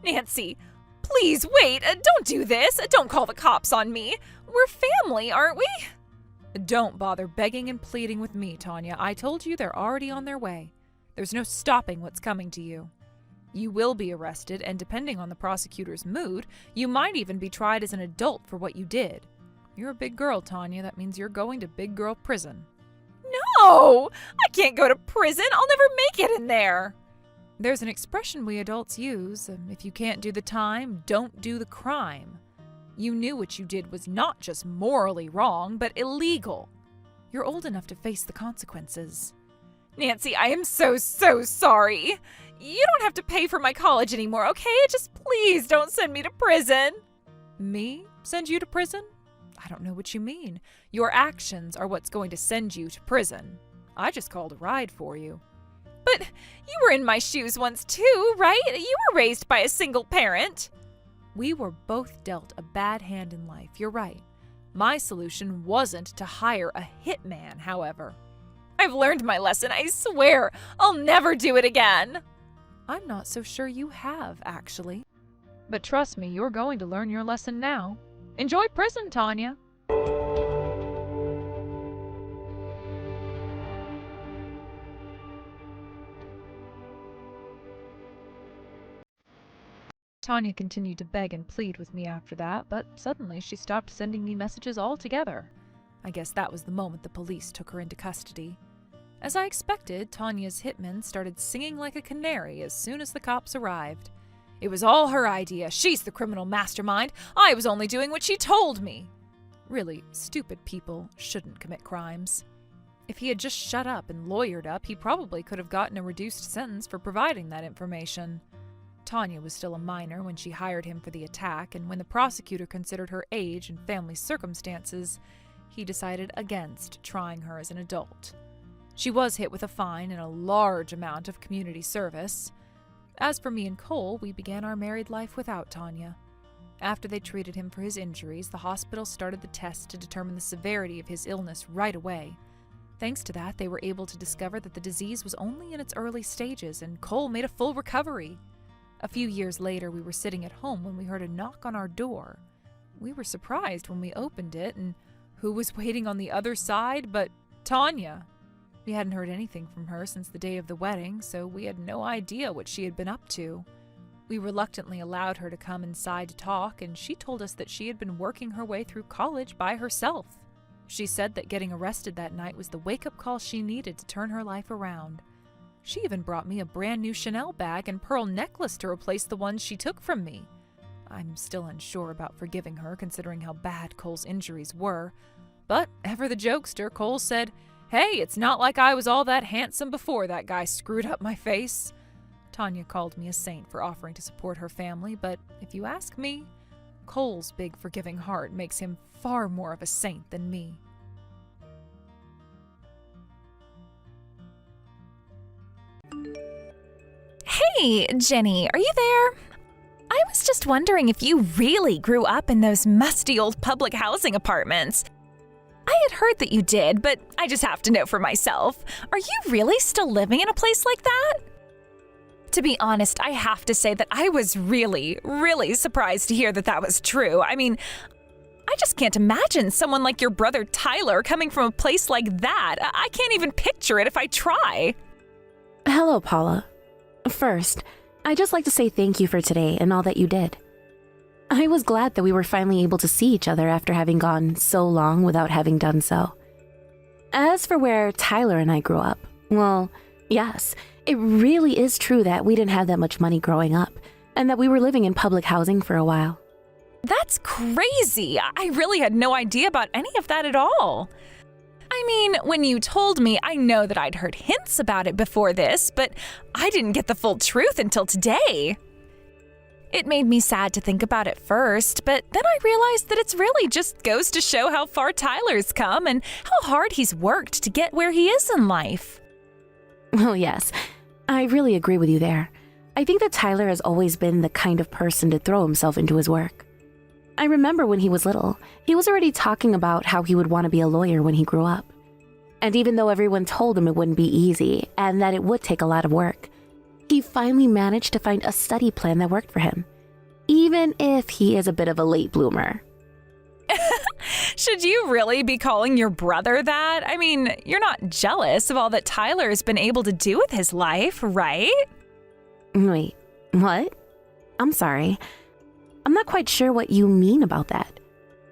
Nancy, please wait. Don't do this. Don't call the cops on me. We're family, aren't we? Don't bother begging and pleading with me, Tanya. I told you they're already on their way. There's no stopping what's coming to you. You will be arrested, and depending on the prosecutor's mood, you might even be tried as an adult for what you did. You're a big girl, Tanya. That means you're going to big girl prison. No! I can't go to prison. I'll never make it in there. There's an expression we adults use. If you can't do the time, don't do the crime. You knew what you did was not just morally wrong, but illegal. You're old enough to face the consequences. Nancy, I am so sorry. You don't have to pay for my college anymore, okay? Just please don't send me to prison. Me? Send you to prison? I don't know what you mean. Your actions are what's going to send you to prison. I just called a ride for you. But you were in my shoes once too, right? You were raised by a single parent. We were both dealt a bad hand in life, you're right. My solution wasn't to hire a hitman, however. I've learned my lesson, I swear. I'll never do it again. I'm not so sure you have, actually. But trust me, you're going to learn your lesson now. Enjoy prison, Tanya. Tanya continued to beg and plead with me after that, but suddenly she stopped sending me messages altogether. I guess that was the moment the police took her into custody. As I expected, Tanya's hitman started singing like a canary as soon as the cops arrived. It was all her idea. She's the criminal mastermind. I was only doing what she told me. Really, stupid people shouldn't commit crimes. If he had just shut up and lawyered up, he probably could have gotten a reduced sentence for providing that information. Tanya was still a minor when she hired him for the attack, and when the prosecutor considered her age and family circumstances, he decided against trying her as an adult. She was hit with a fine and a large amount of community service. As for me and Cole, we began our married life without Tanya. After they treated him for his injuries, the hospital started the test to determine the severity of his illness right away. Thanks to that, they were able to discover that the disease was only in its early stages, and Cole made a full recovery. A few years later, we were sitting at home when we heard a knock on our door. We were surprised when we opened it, and who was waiting on the other side but Tanya? We hadn't heard anything from her since the day of the wedding, so we had no idea what she had been up to. We reluctantly allowed her to come inside to talk, and she told us that she had been working her way through college by herself. She said that getting arrested that night was the wake-up call she needed to turn her life around. She even brought me a brand new Chanel bag and pearl necklace to replace the ones she took from me. I'm still unsure about forgiving her, considering how bad Cole's injuries were. But, ever the jokester, Cole said, "Hey, it's not like I was all that handsome before that guy screwed up my face." Tanya called me a saint for offering to support her family, but if you ask me, Cole's big forgiving heart makes him far more of a saint than me. Hey, Jenny, are you there? I was just wondering if you really grew up in those musty old public housing apartments. I had heard that you did, but I just have to know for myself. Are you really still living in a place like that? To be honest, I have to say that I was really, really surprised to hear that that was true. I mean, I just can't imagine someone like your brother Tyler coming from a place like that. I can't even picture it if I try. Hello, Paula. First, I'd just like to say thank you for today and all that you did. I was glad that we were finally able to see each other after having gone so long without having done so. As for where Tyler and I grew up, well, yes, it really is true that we didn't have that much money growing up, and that we were living in public housing for a while. That's crazy. I really had no idea about any of that at all. I mean, when you told me, I know that I'd heard hints about it before this, but I didn't get the full truth until today. It made me sad to think about it first, but then I realized that it's really just goes to show how far Tyler's come and how hard he's worked to get where he is in life. Oh, yes, I really agree with you there. I think that Tyler has always been the kind of person to throw himself into his work. I remember when he was little, he was already talking about how he would want to be a lawyer when he grew up. And even though everyone told him it wouldn't be easy and that it would take a lot of work, he finally managed to find a study plan that worked for him, even if he is a bit of a late bloomer. Should you really be calling your brother that? I mean, you're not jealous of all that Tyler's been able to do with his life, right? Wait, what? I'm sorry. I'm not quite sure what you mean about that.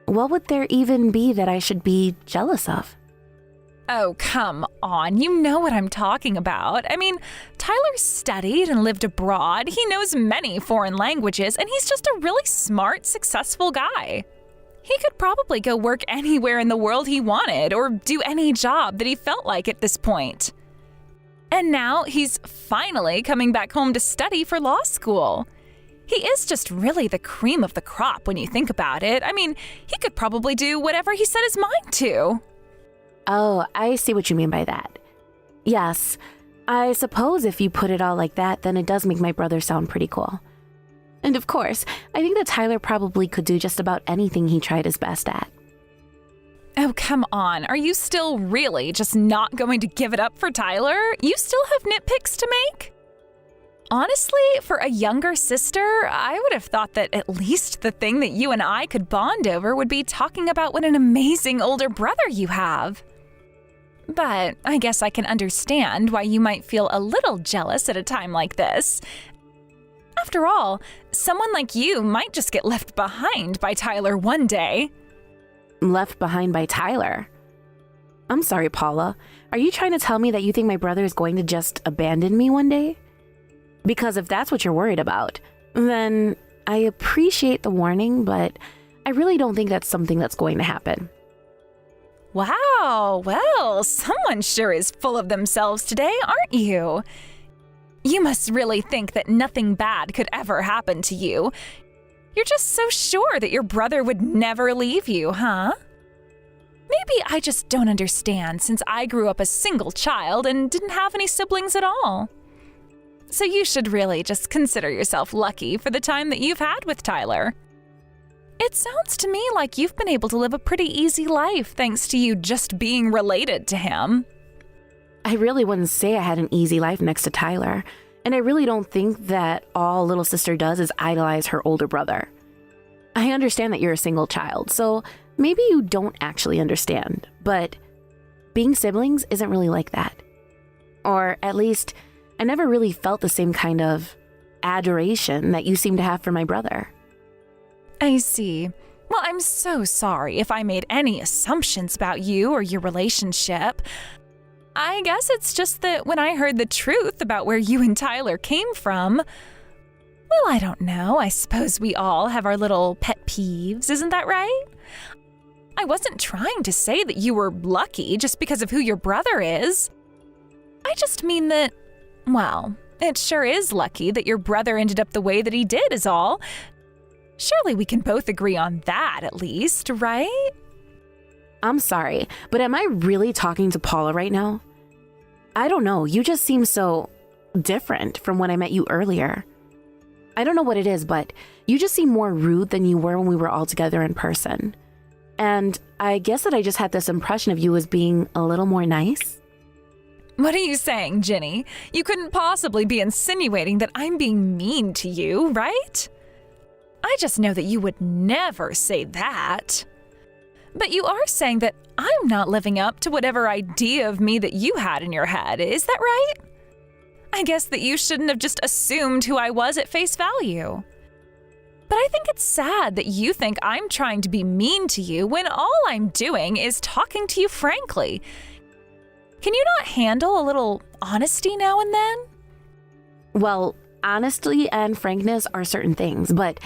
What would there even be that I should be jealous of? Oh, come on. You know what I'm talking about. I mean, Tyler studied and lived abroad. He knows many foreign languages, and he's just a really smart, successful guy. He could probably go work anywhere in the world he wanted or do any job that he felt like at this point. And now he's finally coming back home to study for law school. He is just really the cream of the crop when you think about it. I mean, he could probably do whatever he set his mind to. Oh, I see what you mean by that. Yes, I suppose if you put it all like that, then it does make my brother sound pretty cool. And of course, I think that Tyler probably could do just about anything he tried his best at. Oh, come on. Are you still really just not going to give it up for Tyler? You still have nitpicks to make? Honestly, for a younger sister, I would have thought that at least the thing that you and I could bond over would be talking about what an amazing older brother you have. But I guess I can understand why you might feel a little jealous at a time like this. After all, someone like you might just get left behind by Tyler one day. Left behind by Tyler? I'm sorry, Paula. Are you trying to tell me that you think my brother is going to just abandon me one day? Because if that's what you're worried about, then I appreciate the warning, but I really don't think that's something that's going to happen. Wow, well, someone sure is full of themselves today, aren't you? You must really think that nothing bad could ever happen to you. You're just so sure that your brother would never leave you, huh? Maybe I just don't understand since I grew up a single child and didn't have any siblings at all. So you should really just consider yourself lucky for the time that you've had with Tyler. It sounds to me like you've been able to live a pretty easy life thanks to you just being related to him. I really wouldn't say I had an easy life next to Tyler, and I really don't think that all little sister does is idolize her older brother. I understand that you're a single child, so maybe you don't actually understand, but being siblings isn't really like that. Or at least, I never really felt the same kind of adoration that you seem to have for my brother. I see. Well, I'm so sorry if I made any assumptions about you or your relationship. I guess it's just that when I heard the truth about where you and Tyler came from, well, I don't know. I suppose we all have our little pet peeves, isn't that right? I wasn't trying to say that you were lucky just because of who your brother is. I just mean that, well, it sure is lucky that your brother ended up the way that he did is all. Surely we can both agree on that at least, right? I'm sorry, but am I really talking to Paula right now? I don't know, you just seem so different from when I met you earlier. I don't know what it is, but you just seem more rude than you were when we were all together in person. And I guess that I just had this impression of you as being a little more nice. What are you saying, Ginny? You couldn't possibly be insinuating that I'm being mean to you, right? I just know that you would never say that. But you are saying that I'm not living up to whatever idea of me that you had in your head, is that right? I guess that you shouldn't have just assumed who I was at face value. But I think it's sad that you think I'm trying to be mean to you when all I'm doing is talking to you frankly. Can you not handle a little honesty now and then? Well, honesty and frankness are certain things, but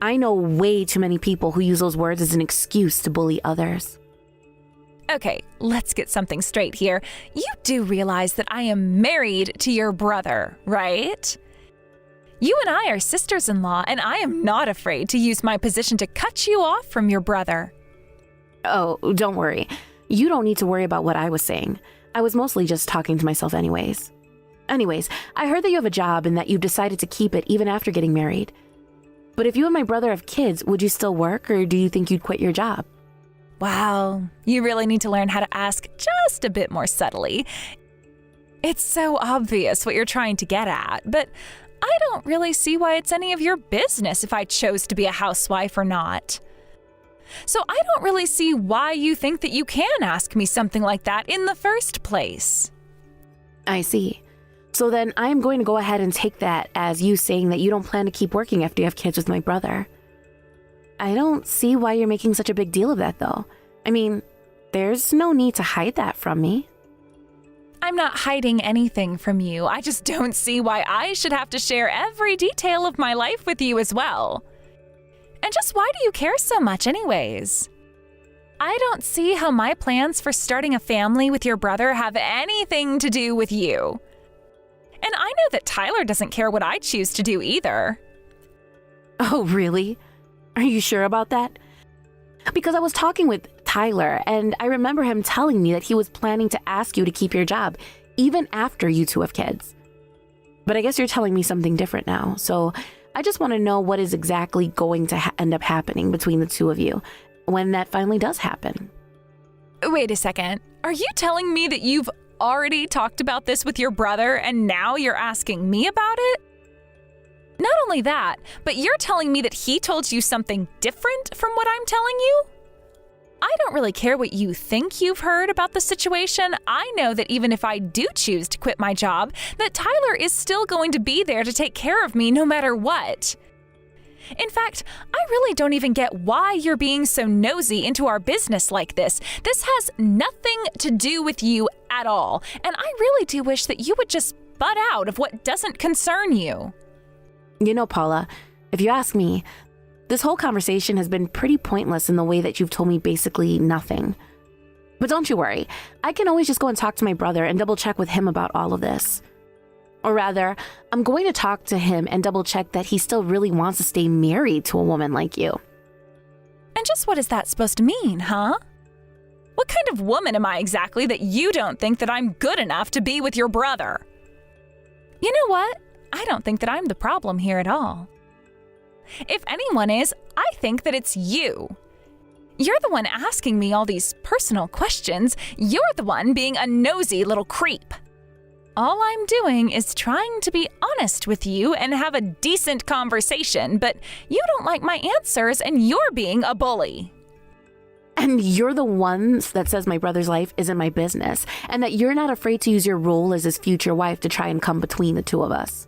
I know way too many people who use those words as an excuse to bully others. Okay, let's get something straight here. You do realize that I am married to your brother, right? You and I are sisters-in-law, and I am not afraid to use my position to cut you off from your brother. Oh, don't worry. You don't need to worry about what I was saying. I was mostly just talking to myself anyways. Anyways, I heard that you have a job and that you've decided to keep it even after getting married. But if you and my brother have kids, would you still work, or do you think you'd quit your job? Wow, you really need to learn how to ask just a bit more subtly. It's so obvious what you're trying to get at, but I don't really see why it's any of your business if I chose to be a housewife or not. So I don't really see why you think that you can ask me something like that in the first place. I see. So then I'm going to go ahead and take that as you saying that you don't plan to keep working after you have kids with my brother. I don't see why you're making such a big deal of that, though. I mean, there's no need to hide that from me. I'm not hiding anything from you. I just don't see why I should have to share every detail of my life with you as well. And just why do you care so much anyways? I don't see how my plans for starting a family with your brother have anything to do with you. And I know that Tyler doesn't care what I choose to do either. Oh, really? Are you sure about that? Because I was talking with Tyler, and I remember him telling me that he was planning to ask you to keep your job, even after you two have kids. But I guess you're telling me something different now, so I just want to know what is exactly going to end up happening between the two of you when that finally does happen. Wait a second. Are you telling me that you've already talked about this with your brother and now you're asking me about it? Not only that, but you're telling me that he told you something different from what I'm telling you? I don't really care what you think you've heard about the situation. I know that even if I do choose to quit my job, that Tyler is still going to be there to take care of me no matter what. In fact, I really don't even get why you're being so nosy into our business like this. This has nothing to do with you at all, and I really do wish that you would just butt out of what doesn't concern you. You know, Paula, if you ask me, this whole conversation has been pretty pointless in the way that you've told me basically nothing. But don't you worry, I can always just go and talk to my brother and double check with him about all of this. Or rather, I'm going to talk to him and double check that he still really wants to stay married to a woman like you. And just what is that supposed to mean, huh? What kind of woman am I exactly that you don't think that I'm good enough to be with your brother? You know what? I don't think that I'm the problem here at all. If anyone is, I think that it's you. You're the one asking me all these personal questions. You're the one being a nosy little creep. All I'm doing is trying to be honest with you and have a decent conversation, but you don't like my answers and you're being a bully. And you're the one that says my brother's life isn't my business, and that you're not afraid to use your role as his future wife to try and come between the two of us.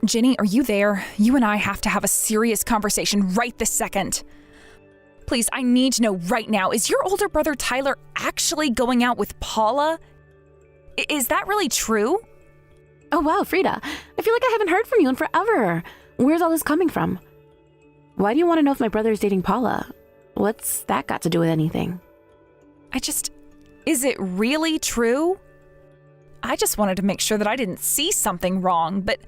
Ginny, are you there? You and I have to have a serious conversation right this second. Please, I need to know right now, is your older brother Tyler actually going out with Paula? Is that really true? Oh wow, Frida, I feel like I haven't heard from you in forever. Where's all this coming from? Why do you want to know if my brother is dating Paula? What's that got to do with anything? Is it really true? I just wanted to make sure that I didn't see something wrong, but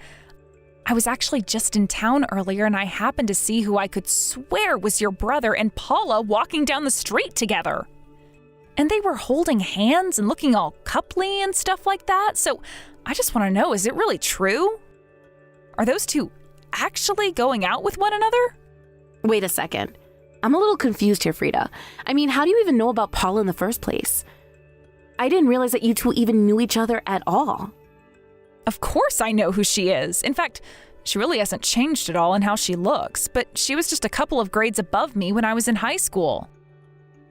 I was actually just in town earlier and I happened to see who I could swear was your brother and Paula walking down the street together. And they were holding hands and looking all coupley and stuff like that, so I just want to know, is it really true? Are those two actually going out with one another? Wait a second. I'm a little confused here, Frida. I mean, how do you even know about Paula in the first place? I didn't realize that you two even knew each other at all. Of course I know who she is. In fact, she really hasn't changed at all in how she looks, but she was just a couple of grades above me when I was in high school.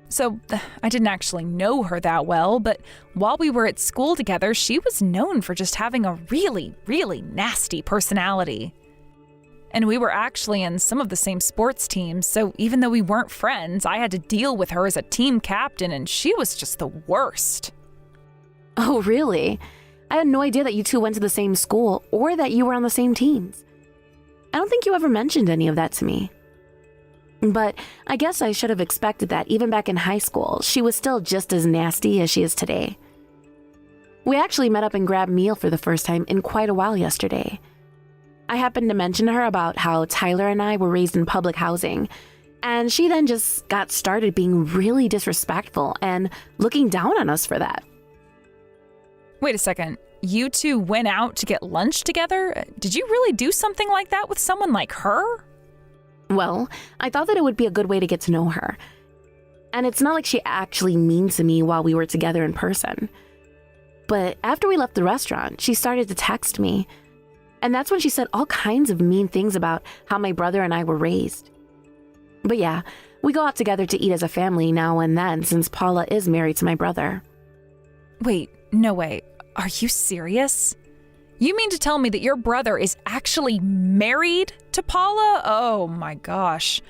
So I didn't actually know her that well, but while we were at school together, she was known for just having a really, really nasty personality. And we were actually in some of the same sports teams, so even though we weren't friends, I had to deal with her as a team captain, and she was just the worst. Oh, really? I had no idea that you two went to the same school or that you were on the same teams. I don't think you ever mentioned any of that to me. But I guess I should have expected that even back in high school, she was still just as nasty as she is today. We actually met up and grabbed meal for the first time in quite a while yesterday. I happened to mention to her about how Tyler and I were raised in public housing, and she then just got started being really disrespectful and looking down on us for that. Wait a second. You two went out to get lunch together? Did you really do something like that with someone like her? Well, I thought that it would be a good way to get to know her. And it's not like she actually mean to me while we were together in person. But after we left the restaurant, she started to text me. And that's when she said all kinds of mean things about how my brother and I were raised. But yeah, we go out together to eat as a family now and then since Paula is married to my brother. Wait, no way. Are you serious? You mean to tell me that your brother is actually married to Paula? Oh my gosh.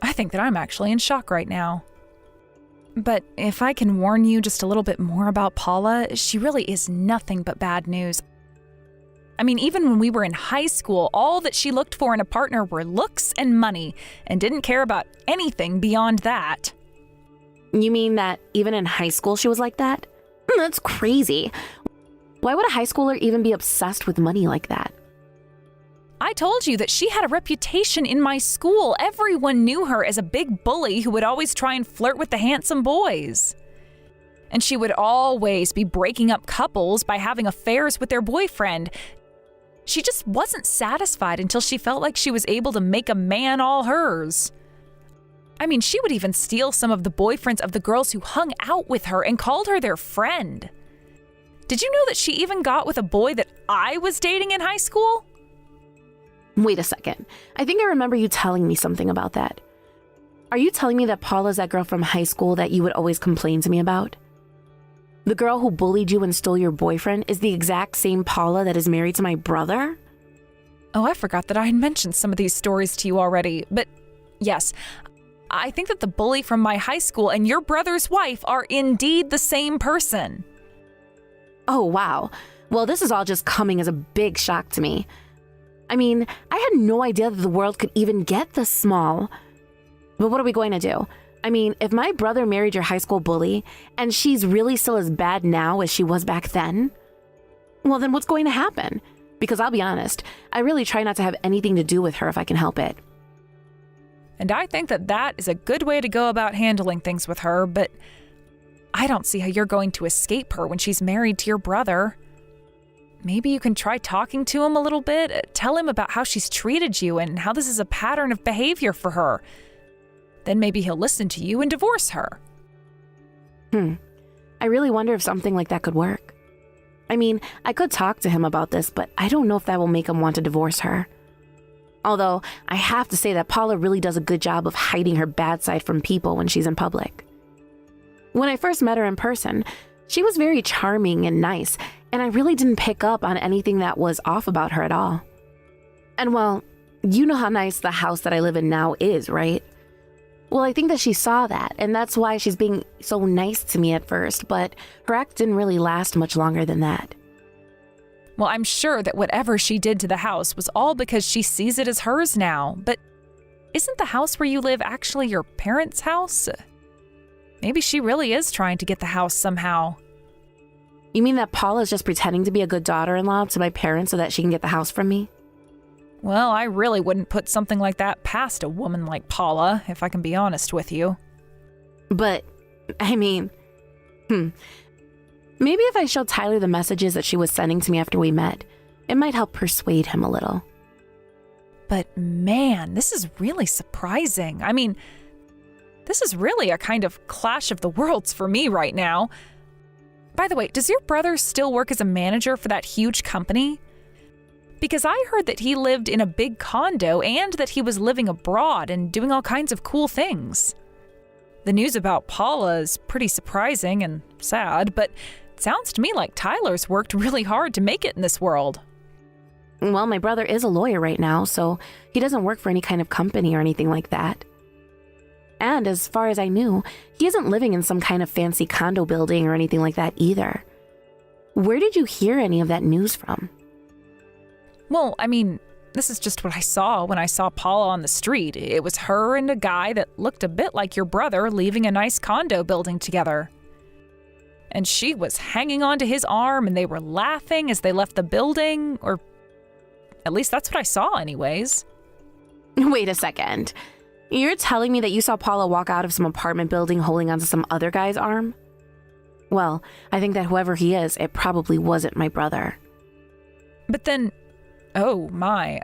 I think that I'm actually in shock right now. But if I can warn you just a little bit more about Paula, she really is nothing but bad news. I mean, even when we were in high school, all that she looked for in a partner were looks and money, and didn't care about anything beyond that. You mean that even in high school she was like that? That's crazy. Why would a high schooler even be obsessed with money like that? I told you that she had a reputation in my school. Everyone knew her as a big bully who would always try and flirt with the handsome boys. And she would always be breaking up couples by having affairs with their boyfriend. She just wasn't satisfied until she felt like she was able to make a man all hers. I mean, she would even steal some of the boyfriends of the girls who hung out with her and called her their friend. Did you know that she even got with a boy that I was dating in high school? Wait a second. I think I remember you telling me something about that. Are you telling me that Paula's that girl from high school that you would always complain to me about? The girl who bullied you and stole your boyfriend is the exact same Paula that is married to my brother? Oh, I forgot that I had mentioned some of these stories to you already. But yes, I think that the bully from my high school and your brother's wife are indeed the same person. Oh, wow. Well, this is all just coming as a big shock to me. I mean, I had no idea that the world could even get this small. But what are we going to do? I mean, if my brother married your high school bully, and she's really still as bad now as she was back then, well, then what's going to happen? Because I'll be honest, I really try not to have anything to do with her if I can help it. And I think that that is a good way to go about handling things with her, but I don't see how you're going to escape her when she's married to your brother. Maybe you can try talking to him a little bit. Tell him about how she's treated you and how this is a pattern of behavior for her. Then maybe he'll listen to you and divorce her. I really wonder if something like that could work. I mean, I could talk to him about this, but I don't know if that will make him want to divorce her. Although, I have to say that Paula really does a good job of hiding her bad side from people when she's in public. When I first met her in person, she was very charming and nice, and I really didn't pick up on anything that was off about her at all. And well, you know how nice the house that I live in now is, right? Well, I think that she saw that, and that's why she's being so nice to me at first, but her act didn't really last much longer than that. Well, I'm sure that whatever she did to the house was all because she sees it as hers now, but isn't the house where you live actually your parents' house? Maybe she really is trying to get the house somehow. You mean that Paula's just pretending to be a good daughter-in-law to my parents so that she can get the house from me? Well, I really wouldn't put something like that past a woman like Paula, if I can be honest with you. But, I mean, maybe if I show Tyler the messages that she was sending to me after we met, it might help persuade him a little. But man, this is really surprising. I mean, this is really a kind of clash of the worlds for me right now. By the way, does your brother still work as a manager for that huge company? Because I heard that he lived in a big condo and that he was living abroad and doing all kinds of cool things. The news about Paula is pretty surprising and sad, but it sounds to me like Tyler's worked really hard to make it in this world. Well, my brother is a lawyer right now, so he doesn't work for any kind of company or anything like that. And as far as I knew, he isn't living in some kind of fancy condo building or anything like that either. Where did you hear any of that news from? Well, I mean, this is just what I saw when I saw Paula on the street. It was her and a guy that looked a bit like your brother leaving a nice condo building together. And she was hanging onto his arm and they were laughing as they left the building, or at least that's what I saw anyways. Wait a second. You're telling me that you saw Paula walk out of some apartment building holding onto some other guy's arm? Well, I think that whoever he is, it probably wasn't my brother. But then, oh my.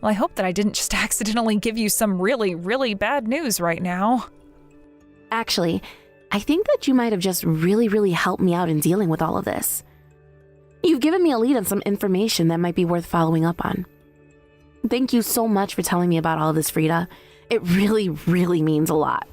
Well, I hope that I didn't just accidentally give you some really, really bad news right now. Actually, I think that you might have just really helped me out in dealing with all of this. You've given me a lead on some information that might be worth following up on. Thank you so much for telling me about all of this, Frida. It really means a lot.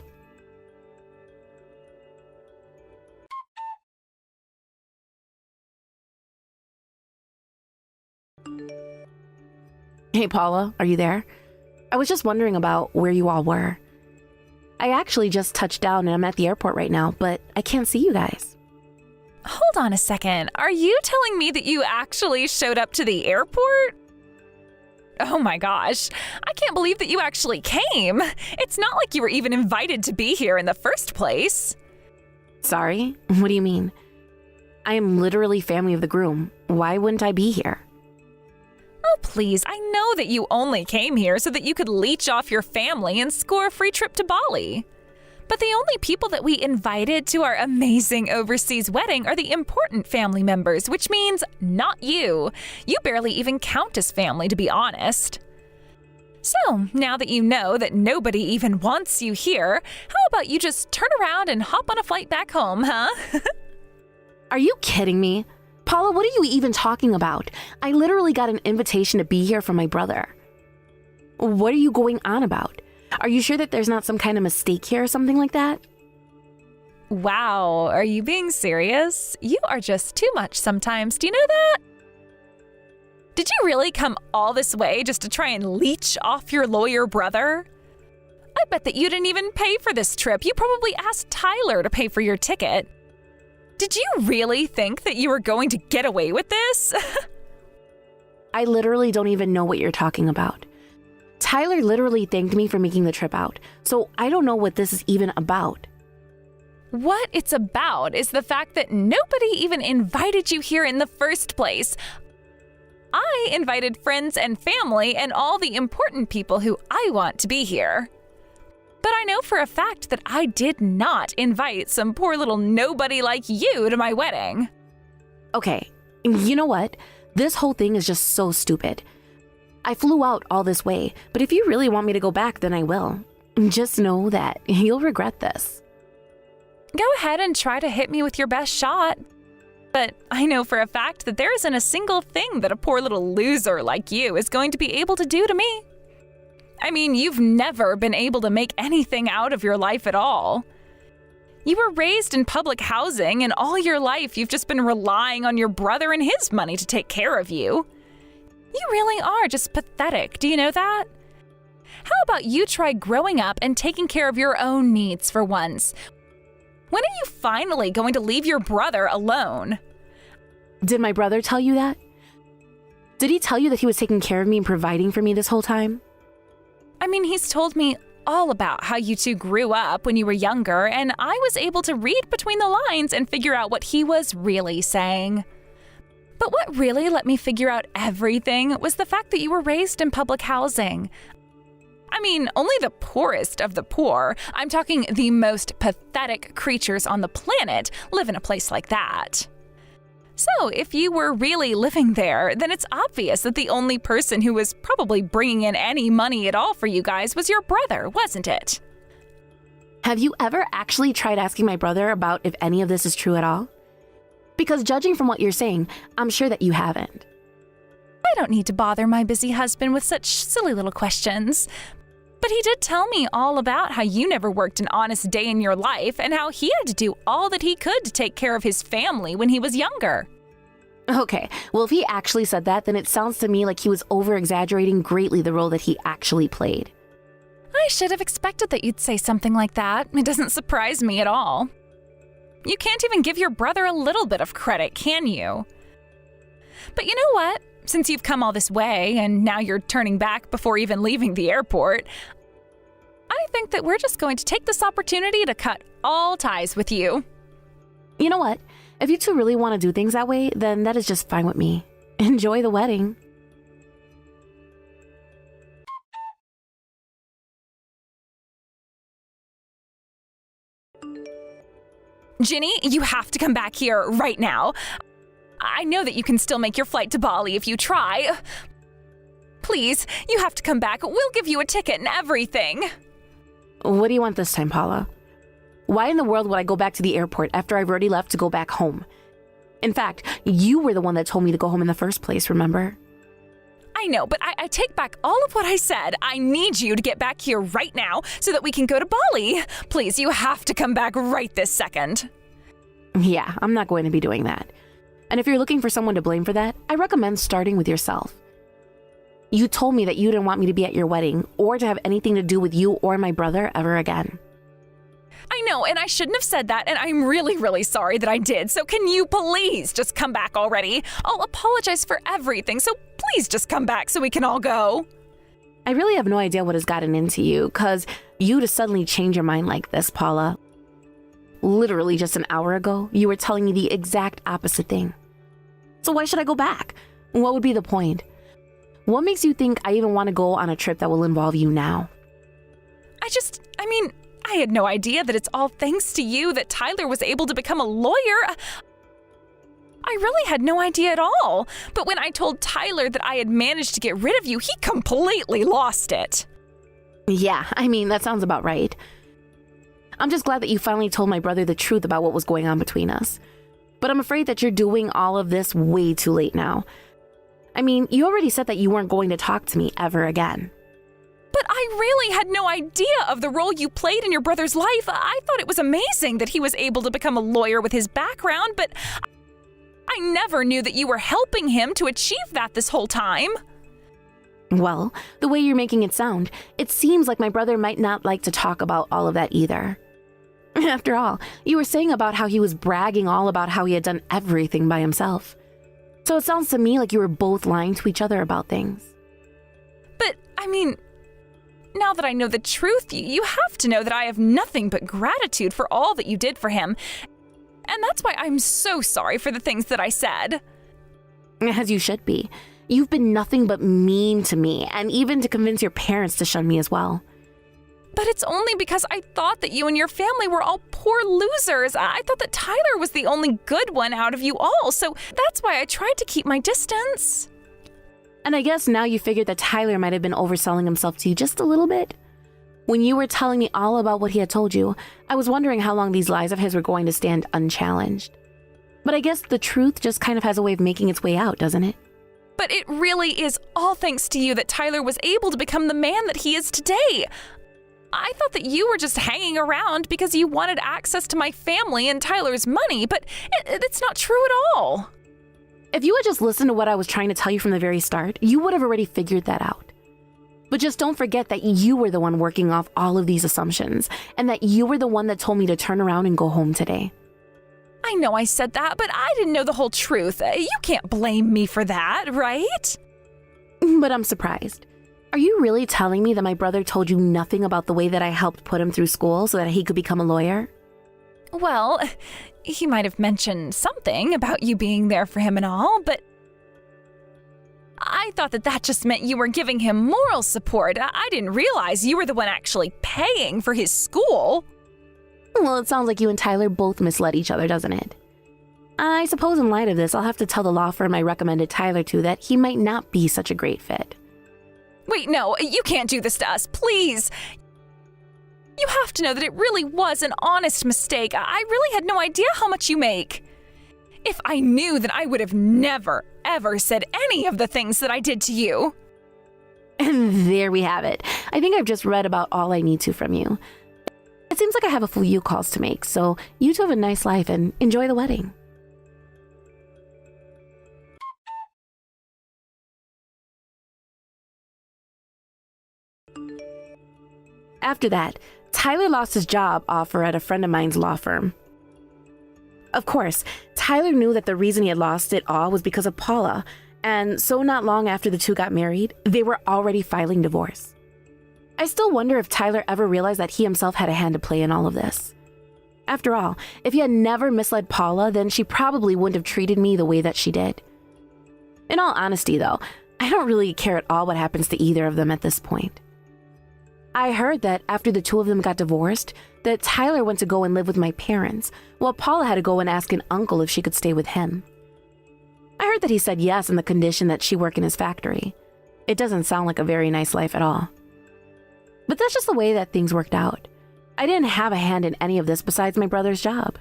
Hey, Paula, are you there? I was just wondering about where you all were. I actually just touched down and I'm at the airport right now, but I can't see you guys. Hold on a second. Are you telling me that you actually showed up to the airport? Oh my gosh, I can't believe that you actually came. It's not like you were even invited to be here in the first place. Sorry? What do you mean? I am literally family of the groom. Why wouldn't I be here? Oh, please, I know that you only came here so that you could leech off your family and score a free trip to Bali. But the only people that we invited to our amazing overseas wedding are the important family members, which means not you. You barely even count as family, to be honest. So, now that you know that nobody even wants you here, how about you just turn around and hop on a flight back home, huh? Are you kidding me? Paula, what are you even talking about? I literally got an invitation to be here from my brother. What are you going on about? Are you sure that there's not some kind of mistake here or something like that? Wow, are you being serious? You are just too much sometimes, do you know that? Did you really come all this way just to try and leech off your lawyer brother? I bet that you didn't even pay for this trip. You probably asked Tyler to pay for your ticket. Did you really think that you were going to get away with this? I literally don't even know what you're talking about. Tyler literally thanked me for making the trip out, so I don't know what this is even about. What it's about is the fact that nobody even invited you here in the first place. I invited friends and family and all the important people who I want to be here. But I know for a fact that I did not invite some poor little nobody like you to my wedding. Okay, you know what? This whole thing is just so stupid. I flew out all this way, but if you really want me to go back, then I will. Just know that you'll regret this. Go ahead and try to hit me with your best shot. But I know for a fact that there isn't a single thing that a poor little loser like you is going to be able to do to me. I mean, you've never been able to make anything out of your life at all. You were raised in public housing, and all your life you've just been relying on your brother and his money to take care of you. You really are just pathetic, do you know that? How about you try growing up and taking care of your own needs for once? When are you finally going to leave your brother alone? Did my brother tell you that? Did he tell you that he was taking care of me and providing for me this whole time? I mean, he's told me all about how you two grew up when you were younger, and I was able to read between the lines and figure out what he was really saying. But what really let me figure out everything was the fact that you were raised in public housing. I mean, only the poorest of the poor, I'm talking the most pathetic creatures on the planet, live in a place like that. So, if you were really living there, then it's obvious that the only person who was probably bringing in any money at all for you guys was your brother, wasn't it? Have you ever actually tried asking my brother about if any of this is true at all? Because judging from what you're saying, I'm sure that you haven't. I don't need to bother my busy husband with such silly little questions. But he did tell me all about how you never worked an honest day in your life and how he had to do all that he could to take care of his family when he was younger. Okay, well, if he actually said that, then it sounds to me like he was over-exaggerating greatly the role that he actually played. I should have expected that you'd say something like that. It doesn't surprise me at all. You can't even give your brother a little bit of credit, can you? But you know what? Since you've come all this way and now you're turning back before even leaving the airport, I think that we're just going to take this opportunity to cut all ties with you. You know what? If you two really want to do things that way, then that is just fine with me. Enjoy the wedding. Ginny, you have to come back here right now. I know that you can still make your flight to Bali if you try. Please, you have to come back. We'll give you a ticket and everything. What do you want this time, Paula? Why in the world would I go back to the airport after I've already left to go back home? In fact, you were the one that told me to go home in the first place, remember? I know, but I take back all of what I said. I need you to get back here right now so that we can go to Bali. Please, you have to come back right this second. Yeah, I'm not going to be doing that. And if you're looking for someone to blame for that, I recommend starting with yourself. You told me that you didn't want me to be at your wedding or to have anything to do with you or my brother ever again. I know, and I shouldn't have said that, and I'm really, really sorry that I did. So can you please just come back already? I'll apologize for everything, so please just come back so we can all go. I really have no idea what has gotten into you, because you to suddenly change your mind like this, Paula. Literally just an hour ago, you were telling me the exact opposite thing. So why should I go back? What would be the point? What makes you think I even want to go on a trip that will involve you now? I had no idea that it's all thanks to you that Tyler was able to become a lawyer. I really had no idea at all. But when I told Tyler that I had managed to get rid of you, he completely lost it. Yeah, that sounds about right. I'm just glad that you finally told my brother the truth about what was going on between us. But I'm afraid that you're doing all of this way too late now. You already said that you weren't going to talk to me ever again. But I really had no idea of the role you played in your brother's life. I thought it was amazing that he was able to become a lawyer with his background, but I never knew that you were helping him to achieve that this whole time. Well, the way you're making it sound, it seems like my brother might not like to talk about all of that either. After all, you were saying about how he was bragging all about how he had done everything by himself. So it sounds to me like you were both lying to each other about things. But, now that I know the truth, you have to know that I have nothing but gratitude for all that you did for him. And that's why I'm so sorry for the things that I said. As you should be. You've been nothing but mean to me, and even to convince your parents to shun me as well. But it's only because I thought that you and your family were all poor losers. I thought that Tyler was the only good one out of you all, so that's why I tried to keep my distance. And I guess now you figured that Tyler might have been overselling himself to you just a little bit? When you were telling me all about what he had told you, I was wondering how long these lies of his were going to stand unchallenged. But I guess the truth just kind of has a way of making its way out, doesn't it? But it really is all thanks to you that Tyler was able to become the man that he is today. I thought that you were just hanging around because you wanted access to my family and Tyler's money, but it's not true at all. If you had just listened to what I was trying to tell you from the very start, you would have already figured that out. But just don't forget that you were the one working off all of these assumptions, and that you were the one that told me to turn around and go home today. I know I said that, but I didn't know the whole truth. You can't blame me for that, right? But I'm surprised. Are you really telling me that my brother told you nothing about the way that I helped put him through school so that he could become a lawyer? Well, he might have mentioned something about you being there for him and all, but I thought that just meant you were giving him moral support. I didn't realize you were the one actually paying for his school. Well, it sounds like you and Tyler both misled each other, doesn't it? I suppose in light of this, I'll have to tell the law firm I recommended Tyler to that he might not be such a great fit. Wait, no, you can't do this to us, please. You have to know that it really was an honest mistake. I really had no idea how much you make. If I knew, then I would have never, ever said any of the things that I did to you. And there we have it. I think I've just read about all I need to from you. It seems like I have a few calls to make, so you two have a nice life and enjoy the wedding. After that, Tyler lost his job offer at a friend of mine's law firm. Of course, Tyler knew that the reason he had lost it all was because of Paula, and so not long after the two got married, they were already filing divorce. I still wonder if Tyler ever realized that he himself had a hand to play in all of this. After all, if he had never misled Paula, then she probably wouldn't have treated me the way that she did. In all honesty, though, I don't really care at all what happens to either of them at this point. I heard that after the two of them got divorced, that Tyler went to go and live with my parents, while Paula had to go and ask an uncle if she could stay with him. I heard that he said yes on the condition that she work in his factory. It doesn't sound like a very nice life at all. But that's just the way that things worked out. I didn't have a hand in any of this besides my brother's job.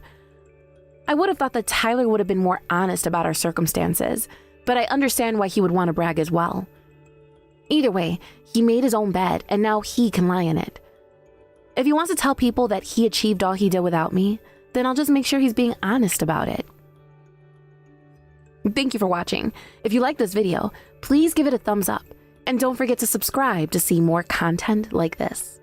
I would have thought that Tyler would have been more honest about our circumstances, but I understand why he would want to brag as well. Either way, he made his own bed, and now he can lie in it. If he wants to tell people that he achieved all he did without me, then I'll just make sure he's being honest about it. Thank you for watching. If you like this video, please give it a thumbs up, and don't forget to subscribe to see more content like this.